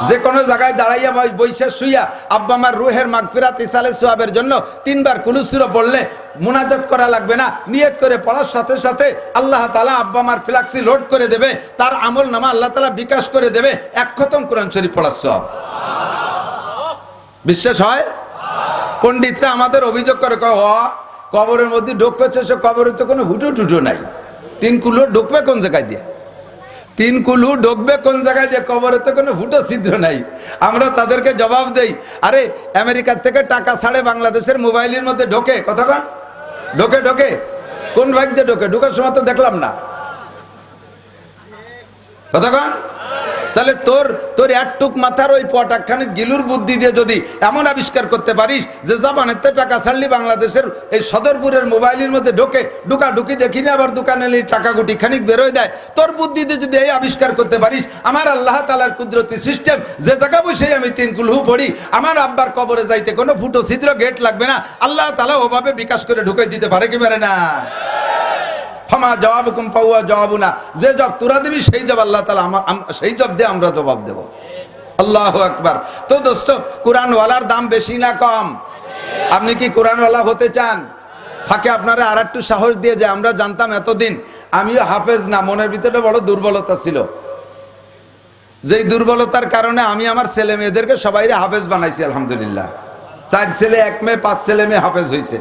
যে কোনো জায়গায় দাঁড়াইয়া বইসা শুইয়া আব্বা মার রুহের মাগফিরাত ইসালে সওয়াবের জন্য 3 বার কুলু সূরা পড়লে মুনাজাত করা লাগবে না, নিয়ত করে পড়ার সাথে সাথে আল্লাহ তাআলা আব্বা মার ফ্ল্যাক্সি লোড করে দেবে, তার আমল নামা আল্লাহ তাআলা বিকাশ করে দেবে 1 খতম কোরআন শরীফ পড়ার সওয়াব। বিশ্বাস হয়? পণ্ডিতরা আমাদের অভিযোগ করে, কবরের মধ্যে ঢুকবে, সে কবরে তো কোনো হুটু টুটু নাই। 3 কুলো ঢুকবে কোন জায়গায় দিয়ে? 3 কুলু ঢুকবে কোন জায়গায় দিয়ে? কবরে তো কোনো ফুটো ছিদ্র নাই। আমরা তাদেরকে জবাব দেই, আরে আমেরিকার থেকে টাকা ছাড়ে বাংলাদেশের মোবাইলের মধ্যে ঢোকে, কতক্ষণ ঢোকে কোন ভাগ দিয়ে ঢোকে? ঢোকার সময় তো দেখলাম না, কতক্ষণ? তাহলে তোর একটুক মাথার ওই পটাকখানে গিলুর বুদ্ধি দিয়ে যদি এমন আবিষ্কার করতে পারিস যে জাপানের টাকা ছাড়লি বাংলাদেশের এই সদরপুরের মোবাইলের মধ্যে ঢুকি দেখি না, আবার দোকানে টাকা গুটি খানিক বেরোয় দেয়, তোর বুদ্ধি দিয়ে যদি এই আবিষ্কার করতে পারিস, আমার আল্লাহ তাআলার কুদরতি সিস্টেম, যে জায়গা বসে আমি 3 কুলহু পড়ি, আমার আব্বার কবরে যাইতে কোনো ফুটো ছিদ্র গেট লাগবে না, আল্লাহ তাআলা ওভাবে বিকাশ করে ঢুকে দিতে পারে কি পারে না? ফামা জওয়াবুকুম ফাহুয়া জওয়াবুনা, যে জবাব তোরা দিবি সেই জবাব আল্লাহ তাআলা সেই জবাব দিয়ে আমরা জবাব দেব। আল্লাহু আকবার। তো দোস্ত, কোরআনওয়ালার দাম বেশি না কম? আপনি কি কোরআনওয়ালা হতে চান? ফাঁকে আপনারা আর একটু সাহস দিয়ে যায়, আমরা জানতাম এতদিন আমিও হাফেজ না, মনের ভিতরে বড় দুর্বলতা ছিল, যেই দুর্বলতার কারণে আমি আমার ছেলে মেয়েদেরকে সবাইরে হাফেজ বানাইছি। আলহামদুলিল্লাহ 4 ছেলে 1 মেয়ে 5 ছেলে মেয়ে হাফেজ হয়েছে,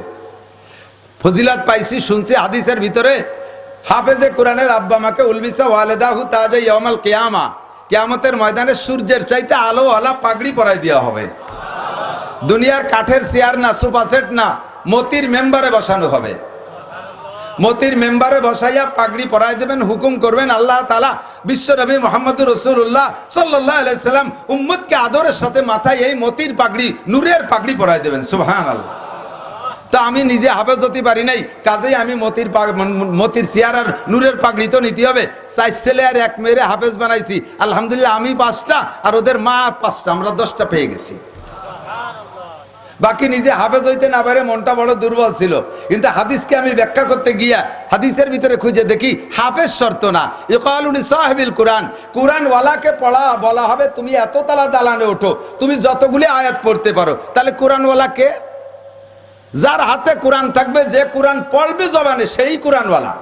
ফজিলাত পাইছি, শুনছি হাদিসের ভিতরে হাফেজে কোরআনের আব্বা মাকে উলবিসা ওয়ালেদাহু তাজা ইয়াউমাল কিয়ামা, কিয়ামতের ময়দানে সূর্যের চাইতে আলো আলা পাগড়ি পরাই দেওয়া হবে। দুনিয়ার কাঠের চেয়ার না, সোফা সেট না, মতির মেম্বারে বসানো হবে। মতির মেম্বারে বসাইয়া পাগড়ি পরাই দেবেন, হুকুম করবেন আল্লাহ তাআলা বিশ্ব নবী মুহাম্মদুর রাসূলুল্লাহ সাল্লাল্লাহু আলাইহি সাল্লাম উম্মতকে আদরের সাথে মাথায় এই মতির পাগড়ি, নূরের পাগড়ি পরাই দেবেন। সুবহানাল্লাহ। তো আমি নিজে হাফেজ হতে পারি নাই, কাজেই আমি মতির চেয়ার আর নূরের পাগড়ি তো নিতে হবে। 4 ছেলে আর 1 মেয়েরে হাফেজ বানাইছি। আলহামদুলিল্লাহ আমি 5টা আর ওদের মা 5টা, আমরা 10টা পেয়ে গেছি। বাকি নিজে হাফেজ হইতে না পারে, মনটা বড় দুর্বল ছিল। কিন্তু হাদিসকে আমি ব্যাখ্যা করতে গিয়া হাদিসের ভিতরে খুঁজে দেখি হাফেজ শর্ত না, ইকালুনি সাহিবিল কোরআন, কোরআন ওয়ালাকে পড়া বলা হবে তুমি এত তালা দালানে ওঠো, তুমি যতগুলি আয়াত পড়তে পারো। তাহলে কোরআন ওয়ালাকে, যার হাতে কোরআন থাকবে, যে কোরআন পড়বে জবানে, সেই কোরআনওয়ালা।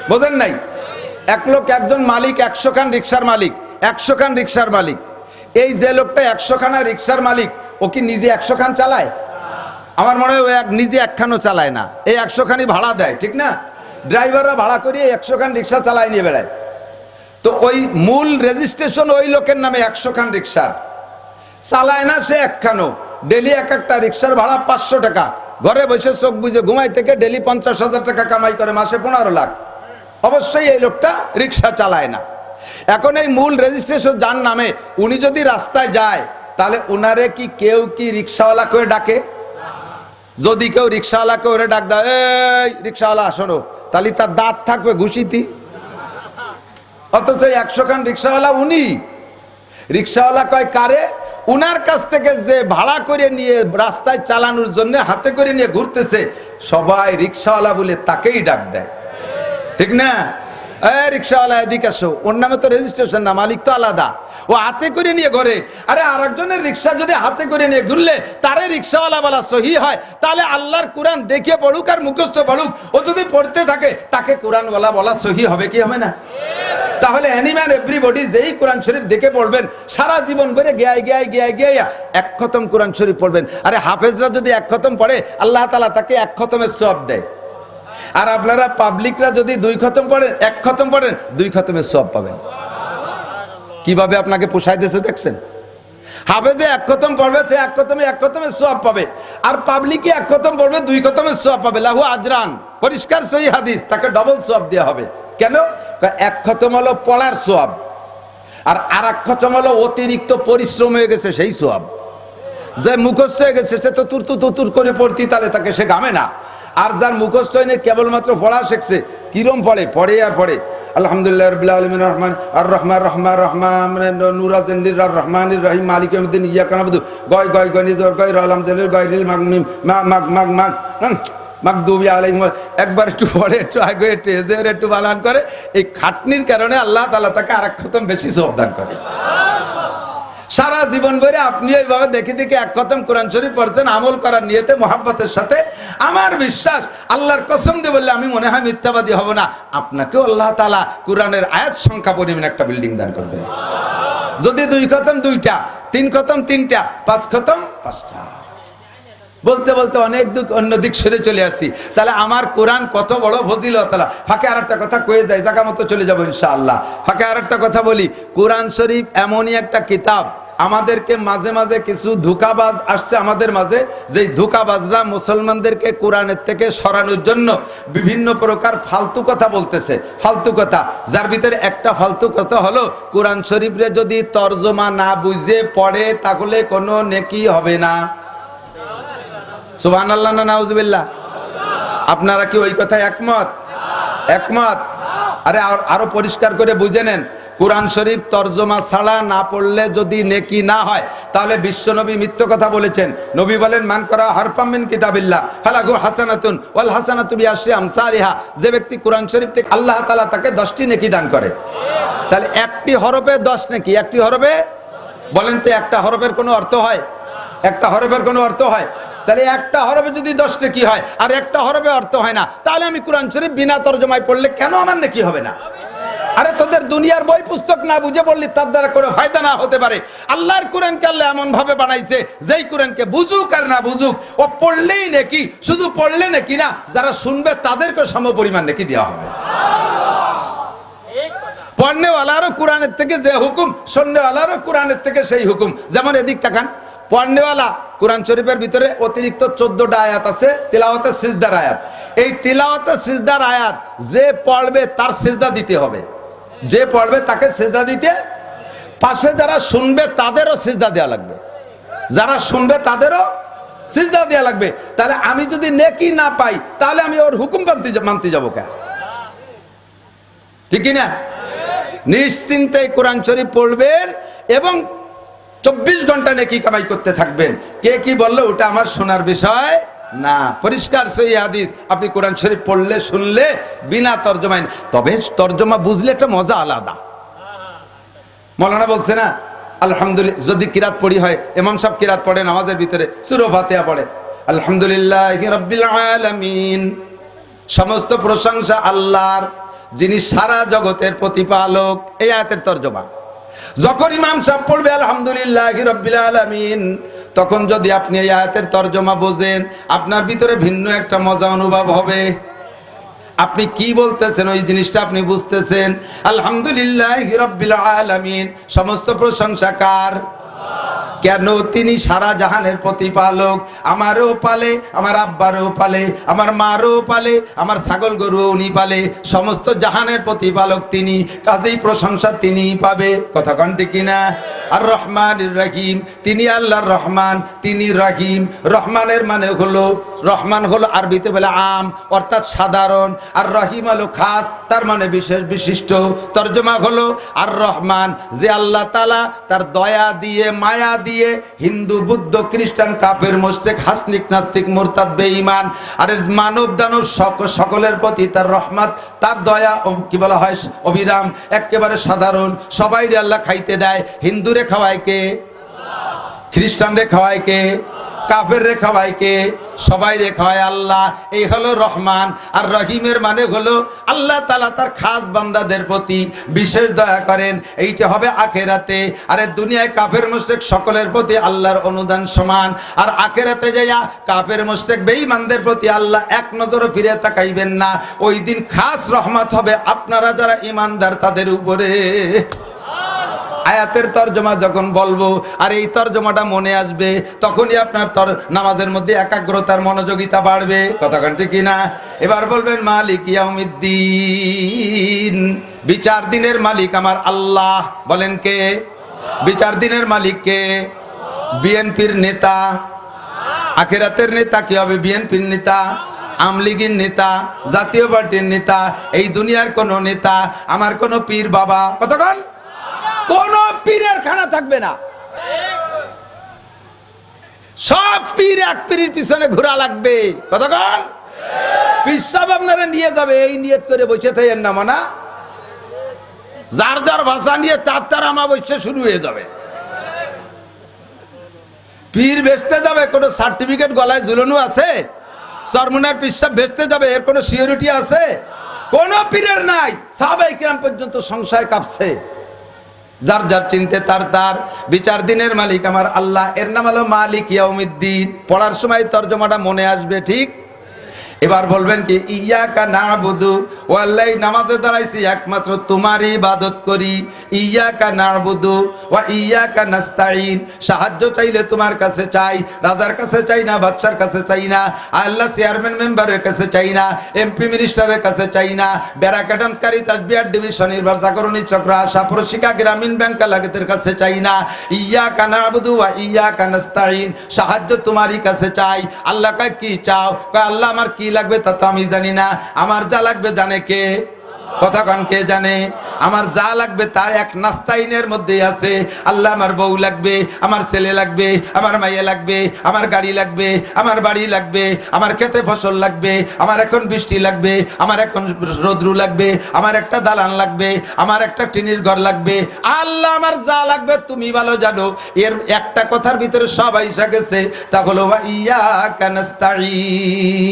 বোঝেন নাই? এক লোক, একজন মালিক 100 খান রিক্সার মালিক, 100 খান রিক্সার মালিক। এই যে লোকটা 100 খানা রিক্সার মালিক, ও কি নিজে 100 খান চালায়? আমার মনে হয় ও নিজে 1 খানও চালায় না, এই 100 খানই ভাড়া দেয়, ঠিক না? ড্রাইভাররা ভাড়া করিয়ে 100 খান রিক্সা চালায় নিয়ে বেড়ায়। তো ওই মূল রেজিস্ট্রেশন ওই লোকের নামে 100 খান রিক্সার, চালায় না সে 1 খানও। ডেলি এক একটা রিক্সার ভাড়া 500 টাকা, ঘরে বসে চোখ বুঝে ঘুমাই থেকে ডেলি 50,000 টাকা কামাই করে, মাসে 15 লাখ। অবশ্যই এই লোকটা রিক্সা চালায় না। এখন এই মূল রেজিস্ট্রেশন যার নামে, উনি যদি রাস্তায় যায়, তাহলে উনারে কি কেউ কি রিক্সাওয়ালা করে ডাকে? যদি কেউ রিক্সাওয়ালাকে ওরে ডাক দেয়, এই রিক্সাওয়ালা শোনো, তাহলে তার দাঁত থাকবে ঘুষিতি। অথচ 100 খান রিক্সাওয়ালা উনি। রিক্সাওয়ালা কয় কারে? উনার কাছ থেকে যে ভাড়া করে নিয়ে রাস্তায় চালানোর জন্য হাতে করে নিয়ে ঘুরতেছে, সবাই রিক্সাওয়ালা বলে তাকেই ডাক দেয়, ঠিক না? রিক্সাওয়ালা এদিকে আসো, ওর নামে তো রেজিস্ট্রেশন না, মালিক তো আলাদা, ও হাতে করে নিয়ে ঘরে। আরে আরেকজনের রিক্সা যদি হাতে করে নিয়ে ঘুরলে তারে রিক্সাওয়ালা বলা সহি হয়, তাহলে আল্লাহর কোরআন দেখে পড়ুক আর মুখস্থ পড়ুক, ও যদি পড়তে থাকে তাকে কোরআনওয়ালা বলা সহি হবে কি হবে না? তাহলে এনিম্যান এভরিবডি যেই কোরআন শরীফ দেখে পড়বেন, সারা জীবন ধরে গিয়া 1 খতম কোরআন শরীফ পড়বেন। আরে হাফেজরা যদি 1 খতম পড়ে, আল্লাহ তাআলা তাকে 1 খতমের সওয়াব দেয়। আর আপনারা পাবলিকরা যদি 2 খতম পড়েন, 1 খতম পড়েন, 2 খতমের সওয়াব পাবেন। কিভাবে আপনাকে পোষাই দিয়েছে দেখছেন? হাফেজে 1 খতম পড়বে, সে 1 খতমের সওয়াব পাবে, আর পাবলিকে 1 খতম পড়বে, 2 খতমের সওয়াব পাবে। লাহু আজরান, পরিষ্কার সহি হাদিস, তাকে ডবল সওয়াব দেওয়া হবে। কেন? 1 খতম হলো পড়ার সওয়াব, আর 1 খতম হলো অতিরিক্ত পরিশ্রম হয়ে গেছে সেই সওয়াব। যে মুখস্থ হয়ে গেছে সে তো তুর করে পড়তি, তাহলে তাকে সে ঘামে না। আর যার মুখস্থ হয়নি, কেবলমাত্র পড়া শিখছে, কিরম পড়ে আর পড়ে আলহামদুলিল্লাহ রাব্বিল আলামিন আর রহমান নুরাজেন্দির রহমানির রহিম মালিক ইয়াউমিদ্দিন ইয়াকা নাবুদু গয় নিজর গয় রালাম জালিল গয় রিল মাগমিম মাগ মাগদুবি আলাইহিম। একবার একটু পড়ে, একটু আগে, একটু এজের, একটু বানান করে। এই খাটনির কারণে আল্লাহ তাআলা তাকে 1 খতম বেশি সওয়াব দান করে। সারা জীবন ধরে আপনি এইভাবে দেখে 1 খতম কোরআন শরীফ পড়ছেন, আমল করার নিয়তে, মোহাব্বতের সাথে। আমার বিশ্বাস, আল্লাহর কসম দিয়ে বললে আমি মনে হয় মিথ্যাবাদী হব না, আপনাকেও আল্লাহ তাআলা কোরআনের আয়াত সংখ্যা পরিমাণ একটা বিল্ডিং দান করবে। যদি 2 খতম 2টা, 3 খতম 3টা, 5 খতম 5টা। বলতে বলতে অনেক অন্য দিক সরে চলে আসছি। তাহলে আমার কোরআন কত বড় ফজিলত। ফাঁকে আর একটা কথা কয়ে যায়, জায়গা মতো চলে যাবো ইনশাআল্লাহ। ফাঁকে আর একটা কথা বলি, কোরআন শরীফ এমনই একটা কিতাব, আমাদেরকে মাঝে মাঝে কিছু ধোঁকাবাজ আসছে আমাদের মাঝে, যেই ধোঁকাবাজরা মুসলমানদেরকে কোরআনের থেকে সরানোর জন্য বিভিন্ন প্রকার ফালতু কথা বলতেছে। ফালতু কথা, যার ভিতরে একটা ফালতু কথা হলো, কোরআন শরীফে যদি তর্জমা না বুঝে পড়ে তাহলে কোনো নেকি হবে না। সুবহানাল্লাহ না নাউজুবিল্লাহ? আপনারা কি ওই কথায় একমত? আরে আরো পরিষ্কার করে বুঝে নেন, কোরআন শরীফ তর্জমা ছাড়া না পড়লে যদি নেকি না হয়, তাহলে বিশ্বনবী মিথ্যা কথা বলেছেন। নবী বলেন, মান করা হারফাম মিন কিতাবিল্লাহ ফালাহু হাসানাতুন ওয়াল হাসানাতু বিআশরি আমসালিহা। যে ব্যক্তি কোরআন শরীফ থেকে, আল্লাহ তাআলা তাকে 10টি নেকি দান করে। তাহলে একটি হরফে 10 নেকি, একটি হরফে। বলেন তো একটা হরফের কোনো অর্থ হয়? একটা হরফের কোনো অর্থ হয়? তাহলে একটা হরফে যদি 10 নেকি হয় আর একটা হরফে অর্থ হয় না, তাহলে আমি কোরআন শরীফ বিনা তরজমায় পড়লে কেন আমার নেকি হবে না? আরে তোদের দুনিয়ার বই পুস্তক না বুঝে পড়লি তার দ্বারা কোনো ফায়দা না হতে পারে। আল্লাহর কোরআনকে আল্লাহ এমন ভাবে বানাইছে, যেই কোরআনকে বুঝুক আর না বুঝুক ও পড়লেই নেকি, শুধু পড়লে নেকি না, যারা শুনবে তাদেরকে সমপরিমাণ নেকি দেওয়া হবে। পড়নেওয়ালারও কোরআনের থেকে যে হুকুম, শুননেওয়ালারও কোরআনের থেকে সেই হুকুম। যেমন এদিক তাকান, পড়নেওয়ালা কোরআন শরীফের ভিতরে অতিরিক্ত 14টা আয়াত আছে তিলাওয়াতের সিজদার আয়াত। এই তিলাওয়াতের সিজদার আয়াত যে পড়বে তার সিজদা দিতে হবে, যে পড়বে তাকে সিজদা দিতে, পাশে যারা শুনবে তাদেরও সিজদা দেওয়া লাগবে, যারা শুনবে তাদেরও সিজদা দেওয়া লাগবে। তাহলে আমি যদি নেকি না পাই তাহলে আমি ওর হুকুম মানতে যাবো কেন? ঠিক না? নিশ্চিন্তে কোরআন শরীফ পড়বেন এবং 24 ঘন্টা নেকি কামাই করতে থাকবেন। কে কি বললো ওটা আমার শোনার বিষয় না। পরিষ্কার সহি হাদিস, আপনি কোরআন শরীফ পড়লে শুনলে বিনা তরজমায়, তবে তরজমা বুঝলে একটা মজা আলাদা। মৌলানা বলছে না, আলহামদুলিল্লাহ যদি কিরাত পড়ি হয়, ইমাম সাহেব কিরাত পড়ে নামাজের ভিতরে, সূরা ফাতিহা পড়ে, আলহামদুলিল্লাহি রাব্বিল আলামিন, সমস্ত প্রশংসা আল্লাহর, যিনি সারা জগতের প্রতিপালক। এই আয়াতের তরজমা যখন ইমাম সাহেব পড়বে আলহামদুলিল্লাহি রাব্বিল আলামিন, তখন যদি আপনি এই আয়াতের তরজমা বোঝেন, আপনার ভিতরে ভিন্ন একটা মজা অনুভব হবে। আপনি কি বলতেছেন ওই জিনিসটা আপনি বুঝতেছেন। আলহামদুলিল্লাহি রাব্বিল আলামিন, সমস্ত প্রশংসা কার? কেন? তিনি সারা জাহানের প্রতিপালক। আমারও পালে, আমার আব্বারও পালে, আমার মারও পালে, আমার ছাগল গরু উনি পালে, সমস্ত জাহানের প্রতিপালক তিনি, কাজেই প্রশংসা তিনিই পাবে। কথা কন্টি কিনা? আর রহমানির রহিম, তিনি আল্লাহর রহমান, তিনি রহিম। রহমানের মানে হলো, রহমান হলো আরবিতে বলে আম, অর্থাৎ সাধারণ, আর রহিম হলো খাস, তার মানে বিশেষ বিশিষ্ট। তর্জমা হলো আর রহমান, যে আল্লাহ তাআলা তার দয়া দিয়ে, মায়া দিয়ে হিন্দু, বুদ্ধ, খ্রিস্টান, কাফের, মুশরিক, হাসনিক, নাস্তিক, মুরতাদ, বেঈমান আর মানব দানব সকলের প্রতি তার রহমত, তার দয়া কি বলা হয় অবিরাম, একেবারে সাধারণ। সবাইরে আল্লাহ খাইতে দেয়। হিন্দুরে খাওয়ায় কে? খ্রিস্টানরে খাওয়ায় কে? কাফের রে খাওয়ায় কে? সবাই রে খাওয়ায় আল্লাহ। এই হলো রহমান। আর রহিমের মানে হলো আল্লাহ তাআলা তার খাস বান্দাদের প্রতি বিশেষ দয়া করেন। এইটা হবে আখেরাতে। আরে দুনিয়ায় কাফের মুশরিক সকলের প্রতি আল্লাহর অনুদান সমান, আর আখেরাতে যাইয়া কাফের মুশরিক বেঈমানদের প্রতি আল্লাহ এক নজরও ফিরে তাকাইবেন না। ওই দিন খাস রহমত হবে আপনারা যারা ঈমানদার তাদের উপরে। আয়াতের তরজমা যখন বলবো আর এই তরজমাটা মনে আসবে, তখনই আপনার নামাজের মধ্যে একাগ্রতার, মনোযোগিতা বাড়বে। কতক্ষণ ঠিক কিনা? এবার বলবেন মালিক ইয়াউমিদ্দিন, বিচার দিনের মালিক আমার আল্লাহ। বলেন কে? বিচার দিনের মালিক কে? বিএনপির নেতা। আখিরাতের নেতা কি হবে? বিএনপির নেতা, আমলিগির নেতা, জাতীয় পার্টির নেতা, এই দুনিয়ার কোন নেতা, আমার কোন পীর বাবা। কতক্ষণ? কোন পীরের খানা থাকবে না। সব পীর এক পীরের পিছনে ঘোরা লাগবে। কতক্ষণ? পীর সাহেব আপনারা নিয়ে যাবে, এই নিয়ত করে বসে থাকেন না, মানা যার যার ভাষা নিয়ে তার আমাবস্যা শুরু হয়ে যাবে। পীর বেচতে যাবে, কোনো সার্টিফিকেট গলায় ঝুলানো আছে? চরমুনার পীর সাহেব বেচতে যাবে, এর কোনো সিকিউরিটি আছে? কোন পীরের নাই। সাহাবায়ে কিরাম পর্যন্ত সংশয় কাঁপছে। যার যার চিনতে তার তার। বিচার দিনের মালিক আমার আল্লাহ, এর নাম হলো মালিক ইয়াউমিদ্দিন। পড়ার সময় তরজমাটা মনে আসবে, ঠিক? এবার বলবেন কি? ইয়াকা না'বুদু, ও আল্লাহ নামাজে দাঁড়াইছি একমাত্র তোমারই ইবাদত করি। ইয়াকা না'বুদু ওয়া ইয়াকা নাস্তাঈন, সাহায্য চাইলে তোমার কাছে চাই, রাজার কাছে চাই না, বাদশার কাছে চাই না, আল্লাহ চেয়ারম্যান মেম্বারের কাছে চাই না, এমপি মিনিস্টারের কাছে চাই না, ব্যারাক অ্যাডামস কারিতাস বিআর ডিভিশন নির্বাহ চাকরণী চক্র আশা প্রশিকা গ্রামীণ ব্যাংক লাগতের কাছে চাই না। ইয়াকা না'বুদু ওয়া ইয়াকা নাস্তাঈন, সাহায্য তোমারই কাছে চাই। আল্লাহ কয় কি চাও? কয় আল্লাহ আমার কি লাগবে তা তো আমি জানি না, আমার যা লাগবে জানে কে? কতক্ষণ কে জানে? আমার যা লাগবে তার এক নাস্তাইনের মধ্যে আছে। আল্লাহ আমার বউ লাগবে, আমার ছেলে লাগবে, আমার মাইয়া লাগবে, আমার গাড়ি লাগবে, আমার বাড়ি লাগবে, আমার খেতে ফসল লাগবে, আমার এখন বৃষ্টি লাগবে, আমার এখন রোদ্রু লাগবে, আমার একটা দালান লাগবে, আমার একটা টিনের ঘর লাগবে। আল্লাহ আমার যা লাগবে তুমি ভালো জানো। এর একটা কথার ভিতরে সব আইসা গেছে, তা হলো ইয়াকা নাস্তাইন,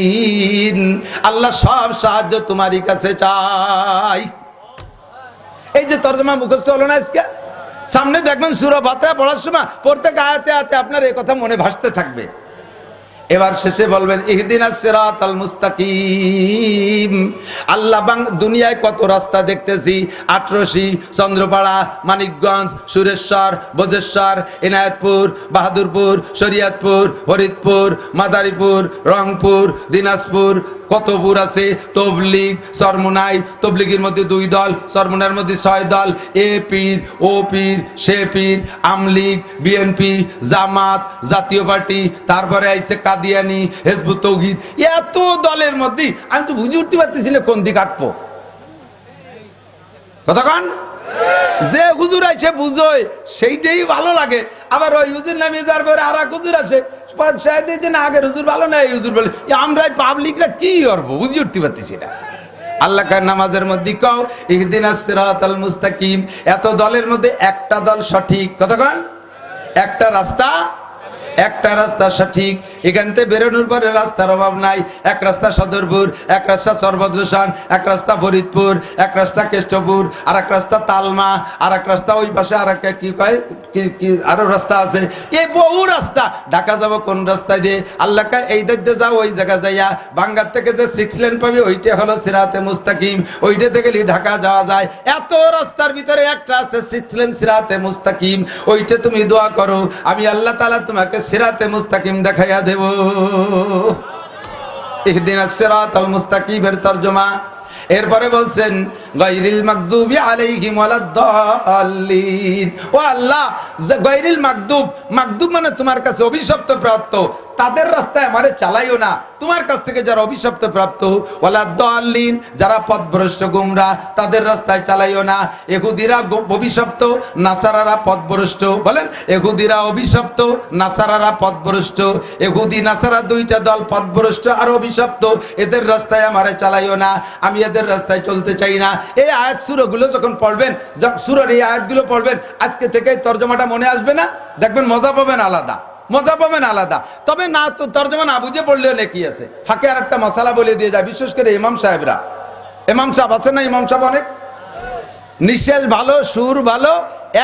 আল্লাহ সব সাহায্য তোমারই কাছে চাই। এই যে তরজমা মুখস্থ হলো না আজকে, সামনে দেখবেন সূরা ফাতিহা পড়ার সময় প্রত্যেক আয়াতে আয়াতে আপনার এই কথা মনে ভাসতে থাকবে। এবার শেষে বলবেন ইহদিনাস সিরাতাল মুস্তাকিম। আল্লাহ দুনিয়ায় কত রাস্তা দেখতেছি, আটরশি, চন্দ্রপাড়া, মানিকগঞ্জ, সুরেশ্বর, বজেশ্বর, এনায়েতপুর, বাহাদুরপুর, শরীয়তপুর, ফরিদপুর, মাদারীপুর, রংপুর, দিনাজপুর, কতপুর আছে, তবলিগ, চরমোনাই, তবলিগের মধ্যে 2 দল, চরমোনার মধ্যে 6 দল, এ পীর, ও পীর, সে পীর, আমলিগ, বিএনপি, জামাত, জাতীয় পার্টি, তারপরে আইছে কাদিয়ানি, হিজবুত তৌহিদ। এত দলের মধ্যে আমি তো বুঝে উঠতে পারতেছি না কোন দিকে আটবো। কতক্ষণ যে হুজুর আছে বুঝোয় সেইটাই ভালো লাগে, আবার ওই হুজুর নামে যার পরে আর এক হুজুর আছে না, আগের হুজুর ভালো না, এই হুজুর বলে। আমরা পাবলিকরা কি করবো বুঝে উঠতে পারতেছি না। আল্লাহ কার নামাজের মধ্যে কও ইহদিনাস সিরাতাল মুস্তাকিম, এত দলের মধ্যে একটা দল সঠিক। কতক্ষণ একটা রাস্তা, একটা রাস্তা সঠিক। এখান থেকে বেরোনোর পরে রাস্তার অভাব নাই। এক রাস্তা সদরপুর, এক রাস্তা সর্বদ্রসান, এক রাস্তা ফরিদপুর, এক রাস্তা কেষ্টপুর, আর এক রাস্তা তালমা, আর এক রাস্তা ওই পাশে আর এক কি কয় কি আরো রাস্তা আছে। এই বহু রাস্তা। ঢাকা যাব কোন রাস্তায় দিয়ে? আল্লাহ কা এই দিকে যাও, ওই জায়গা যাইয়া বাঙ্গার থেকে যে 6 লেন পাবে ওইটা হলো সিরাতে মুস্তাকিম, ওইটাতে গেলে ঢাকা যাওয়া যায়। এত রাস্তার ভিতরে একটা আছে 6 লেন সিরাতে মুস্তাকিম, ওইটা তুমি দোয়া করো, আমি আল্লাহ তাআলা তোমাকে সিরাতে মুস্তাকিম দেখাইয়া দেব। ইহদিনাস সিরাতাল মুস্তাকিমের তরজমা। এরপরে বলছেন গায়রিল মাগদুবি আলাইহিম ওয়ালাদ-দাল্লিন। ও আল্লাহ, গায়রিল মাগদুব, মাগদুব মানে তোমার কাছে অভিশপ্ত প্রাপ্ত, তাদের রাস্তায় আমারে চালাইও না। তোমার কাছ থেকে যারা অভিশপ্ত প্রাপ্ত, ওয়ালাদ-দাল্লিন যারা পথভ্রষ্ট গুমরা, তাদের রাস্তায় চালাইও না। ইহুদিরা অভিশপ্ত, নাসারারা পথভ্রষ্ট। বলেন ইহুদিরা অভিশপ্ত, নাসারারা পথভ্রষ্ট। ইহুদি নাসারা 2টা দল পথভ্রষ্ট আর অভিশপ্ত, এদের রাস্তায় আমারে চালাইও না, আমি এদের রাস্তায় চলতে চাই না। এই আয়াত সূরাগুলো যখন পড়বেন, সূরার এই আয়াতগুলো পড়বেন, আজকে থেকেই তরজমাটা মনে আসবে না, দেখবেন মজা পাবেন আলাদা, মজা পাবেন আলাদা। তবে না তো তরজমা না বুঝে পড়লেও নেকি আছে। ফাঁকে আর একটা মশালা বলে দিয়ে যায়, বিশেষ করে ইমাম সাহেবরা। ইমাম সাহেব আছে না, ইমাম সাহেব অনেক নিশেল ভালো, সুর ভালো,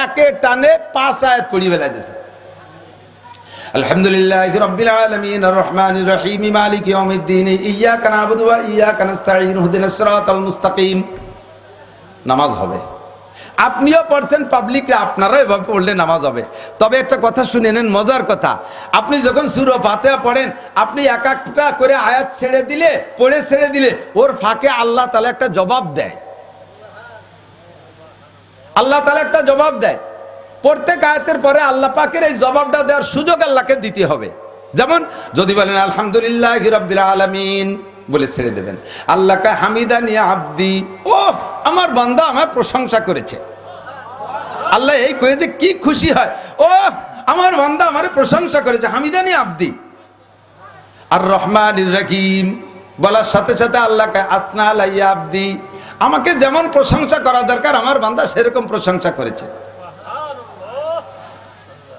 একে টানে 5 আয়াত পড়ি ফেলাই দিয়েছে। আলহামদুলিল্লাহি রাব্বিল আলামিন আর রহমানির রহিম মালিকি ইয়াউমিদ্দিন ইয়্যাকা না'বুদু ওয়া ইয়্যাকা নাস্তাঈন ইহদিনাস সিরাতাল মুস্তাকিম। নামাজ হবে। আপনিও পড়ছেন, পাবলিকরা আপনারাও এভাবে পড়লে নামাজ হবে। তবে একটা কথা শুনে নেন, মজার কথা। আপনি যখন সূরা ফাতিহা পড়েন, আপনি এক একটা করে আয়াত ছেড়ে দিলে, পড়ে ছেড়ে দিলে, ওর ফাঁকে আল্লাহ তাআলা একটা জবাব দেয়। আল্লাহ তাআলা একটা জবাব দেয়। প্রত্যেক আয়াতের পরে আল্লাহ পাকের এই জবাবটা দেওয়ার সুযোগ আল্লাহকে দিতে হবে। যেমন যদি বলেন আলহামদুলিল্লাহি রাব্বিল আলামিন বলে ছেড়ে দেবেন, আল্লাহকে হামিদানি আব্দি, ও আমার বান্দা আমার প্রশংসা করেছে। আল্লাহ এই কয়ে যে কি খুশি হয়, ও আমার বান্দা আমার প্রশংসা করেছে, হামিদানি আব্দি। আর রহমানির রহিম বলার সাথে সাথে আল্লাহকে আসনা আলাইয়া আব্দি, আমাকে যেমন প্রশংসা করা দরকার আমার বান্দা সেরকম প্রশংসা করেছে।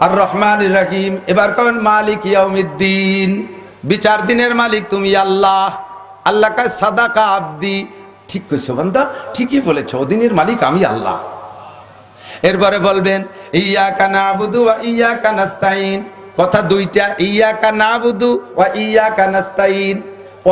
আর রহমানির রহিম। এবার কবেন মালিক ইয়াউমিদ্দিন, বিচার দিনের মালিক তুমি আল্লাহ। আল্লাহ কা সাদাকা আব্দি, ঠিক কইছো বান্দা, ঠিকই বলেছো, দিনের মালিক আমি আল্লাহ। এরপরে বলবেন ইয়্যাকা না'বুদু ওয়া ইয়্যাকা নাস্তাঈন, কথা 2টা, ইয়্যাকা না'বুদু ওয়া ইয়্যাকা নাস্তাঈন,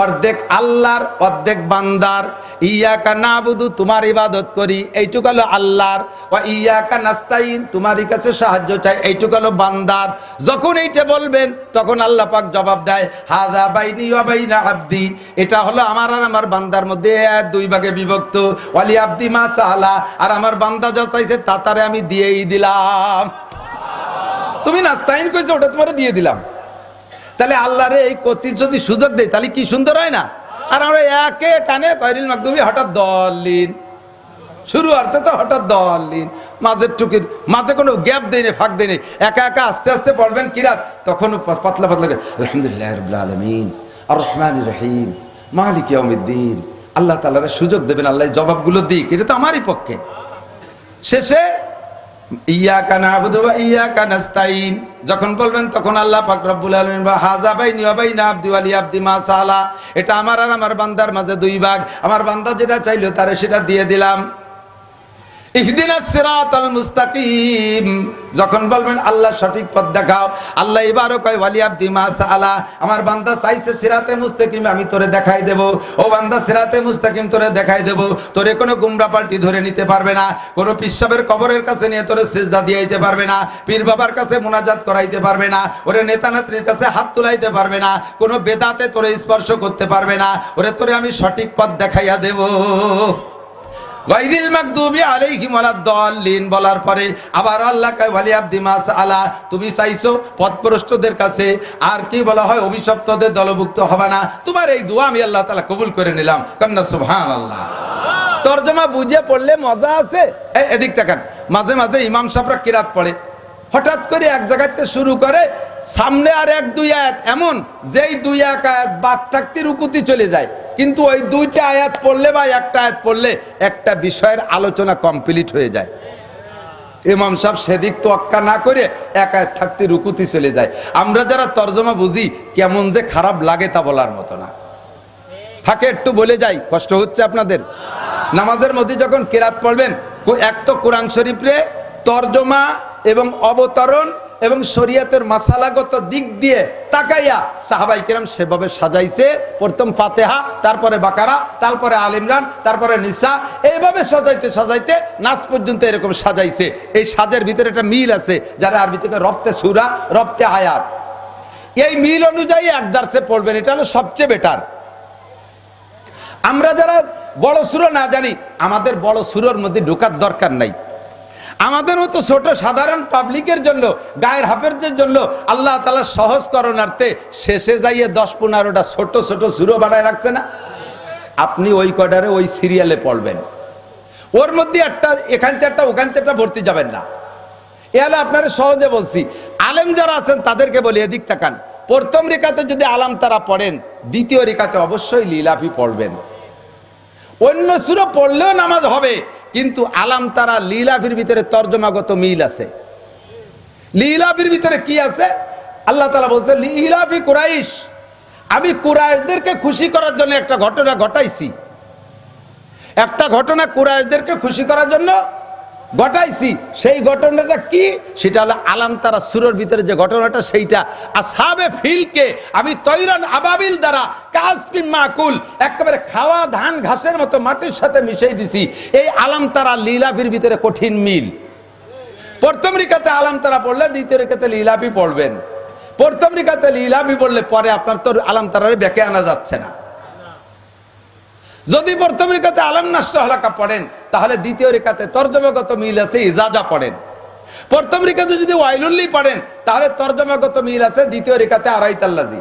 অর্ধেক আল্লাহর অর্ধেক বান্দার। ইয়্যাকা না'বুদু তোমার ইবাদত করি, এইটুকু হলো আল্লাহর, ওয়া ইয়্যাকা নাস্তাঈন তোমারই কাছে সাহায্য চাই, এইটুকু হলো বান্দার। যখন এইটা বলবেন তখন আল্লাহ পাক জবাব দেয় হাযা বাইনি ওয়া বাইনা আব্দি, এটা হলো আমার আর আমার বান্দার মধ্যে 2 ভাগে বিভক্ত। ওয়ালি আব্দি মা সাআলা, আর আমার বান্দা যা চাইছে তা তারে আমি দিয়েই দিলাম। তুমি নাস্তাঈন কইছো, ওটা তোমারে দিয়ে দিলাম। তাহলে আল্লাহরে এই কতি যদি সুযোগ দেয় তাহলে কি সুন্দর হয় না? আর আমরা একে টানে গায়রিল মাগদুবি হঠাৎ দল্লিন, শুরু হচ্ছে তো হঠাৎ দলিন মাঝের টুকির মাঝে কোনো গ্যাপ দেয়নি, ফাঁক দেয়নি, একা একা আস্তে আস্তে পড়বেন কিরাত, তখন পাতলা পাতলা আলহামদুলিল্লাহ রাব্বিল আলামিন আর রহমানির রহিম মালিক ইয়াউমিদ্দিন। আল্লাহ তাআলার সুযোগ দেবেন, আল্লাহ জবাবগুলো দিক, এটা তো আমারই পক্ষে। শেষে ইয়াকা না'বুদু ওয়া ইয়াকা নাস্তাইন যখন বলবেন তখন আল্লাহ পাক রব্বুল আলামিন বা হাযা বাইনি ওয়া বাইনা আবদি ওয়া লি আবদি মা সালা, এটা আমার আর আমার বান্দার মাঝে দুই ভাগ, আমার বান্দা যেটা চাইলো তারে সেটা দিয়ে দিলাম। ইহদিনাস সিরাতাল মুস্তাকিম যখন বলবেন আল্লাহ সঠিক পথ দেখাও, আল্লাহ এবারও কয় ওয়ালি আবদি মা সালা, আমার বান্দা চাইছে সিরাতে মুস্তাকিম আমি তোরে দেখাই দেব। ও বান্দা সিরাতে মুস্তাকিম তোরে দেখাই দেব, তোরে কোনো গুমরা পাল্টি ধরে নিতে পারবে না, কোনো পিসাবের কবরের কাছে নিয়ে তোরে সিজদা দিয়াইতে পারবে না, পীর বাবার কাছে মুনাজাত করাইতে পারবে না, ওরে নেতা নেত্রীর কাছে হাত তুলাইতে পারবে না, কোনো বেদাতে তোরে স্পর্শ করতে পারবে না, ওরে তোরে আমি সঠিক পথ দেখাইয়া দেব। গায়রিল মাগদুবি আলাইহিম ওয়ালাদ-দাল্লিন বলার পরে আবার আল্লাহ কয় ওয়ালি আবদি মা সালা, তুমি চাইছো পথভ্রষ্টদের কাছে, আর কি বলা হয় অভিশপ্তদের দলভুক্ত হবে না, তোমার এই দোয়া আমি আল্লাহ তাআলা কবুল করে নিলাম। কন্না সুবহানাল্লাহ। তরজমা বুঝে পড়লে মজা আছে। এদিক তাকান, মাঝে মাঝে ইমাম সাহেবরা কিরাত পড়ে, হঠাৎ করে এক জায়গাতে শুরু করে, সামনে আর এক দুই আয়াত এমন যেই দুই এক আয়াত বাদ থাকতে রুকুতি চলে যায়, কিন্তু ওই দুইটা আয়াত পড়লে বা একটা আয়াত পড়লে একটা বিষয়ের আলোচনা কমপ্লিট হয়ে যায়। ইমাম সাহেব সেদিক তোয়াক্কা না করে এক আয়াত থাকতে রুকুতি চলে যায়। আমরা যারা তরজমা বুঝি কেমন যে খারাপ লাগে তা বলার মতো না। ফাঁকে একটু বলে যাই, কষ্ট হচ্ছে আপনাদের? নামাজের মধ্যে যখন কিরাত পড়বেন, এক তো কোরআন শরীফে তরজমা এবং অবতরণ এবং শরীয়তের মাসালাগত দিক দিয়ে তাকাইয়া সাহাবাই কিরাম সেভাবে সাজাইছে। প্রথম ফাতিহা, তারপরে বাকারা, তারপরে আল ইমরান, তারপরে নিসা, এইভাবে সাজাইতে সাজাইতে নাস পর্যন্ত এরকম সাজাইছে। এই সাজের ভিতরে একটা মিল আছে, যারা আরবি থেকে রফতে সূরা রফতে আয়াত, এই মিল অনুযায়ী এক দার্সে পড়বেন, এটা হলো সবচেয়ে বেটার। আমরা যারা বড় সূরা না জানি, আমাদের বড় সূরার মধ্যে ঢোকার দরকার নাই। আমাদের মতো ছোট সাধারণ পাবলিকের জন্য, গায়ের হাফেজের জন্য আল্লাহ তাআলা সহজ করণার্থে শেষে যাইয়ে 10-15টা ছোট ছোট সূরা বানায় রাখছে না? আপনি ওই কডারে ওই সিরিয়ালে পড়বেন, ওর মধ্যে একটা এখান থেকে একটা ওখান থেকে একটা ভর্তি যাবেন না। এহলে আপনারা সহজে বলছি, আলেম যারা আছেন তাদেরকে বলি এদিক তাকান, প্রথম রিকাতে যদি আলাম তারা পড়েন, দ্বিতীয় রিকাতে অবশ্যই লিলাফি পড়বেন। অন্য সূরা পড়লেও নামাজ হবে, কিন্তু আলাম তারা লিলাফির ভিতরে তরজমাগত মিল আছে। লিলাফির ভিতরে কি আছে? আল্লাহ তাআলা বলছে লিলাফি কুরাইশ, আমি কুরাইশদেরকে খুশি করার জন্য একটা ঘটনা ঘটাইছি, একটা ঘটনা কুরাইশদেরকে খুশি করার জন্য ঘটাইছি। সেই ঘটনাটা কি? সেটা হলো আলাম তারা সূরার ভিতরে যে ঘটনাটা, সেইটা আসহাবে ফিলকে আমি তৈরান আবাবিল দ্বারা কাসপিন মাকুল, একেবারে খাওয়া ধান ঘাসের মতো মাটির সাথে মিশিয়ে দিছি। এই আলাম তারা লিলাফির ভিতরে কঠিন মিল। প্রথম রিকাতে আলাম তারা পড়লে দ্বিতীয় রিকাতে লিলাফি পড়বেন। প্রথম রিকাতে লিলাফি পড়লে পরে আপনার তো আলাম তারারে ব্যাকে আনা যাচ্ছে না। যদি প্রথম রিকাতে আলাম নাসরা হালাকা পড়েন, তাহলে দ্বিতীয় রিকাতে তরজমাগত মিল আছে, ইজাজা পড়েন। প্রথম রিকাতে যদি ওয়াইলুল্লি পড়েন, তাহলে তরজমাগত মিল আছে দ্বিতীয় রিকাতে আরাইতাল্লাজি।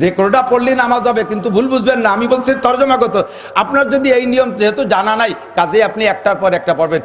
যে কোনটা পড়লে নামাজ হবে, কিন্তু ভুল বুঝবেন না, আমি বলছি তরজমাগত। আপনার যদি এই নিয়ম যেহেতু জানা নাই, কাজে আপনি একটার পর একটা পড়বেন।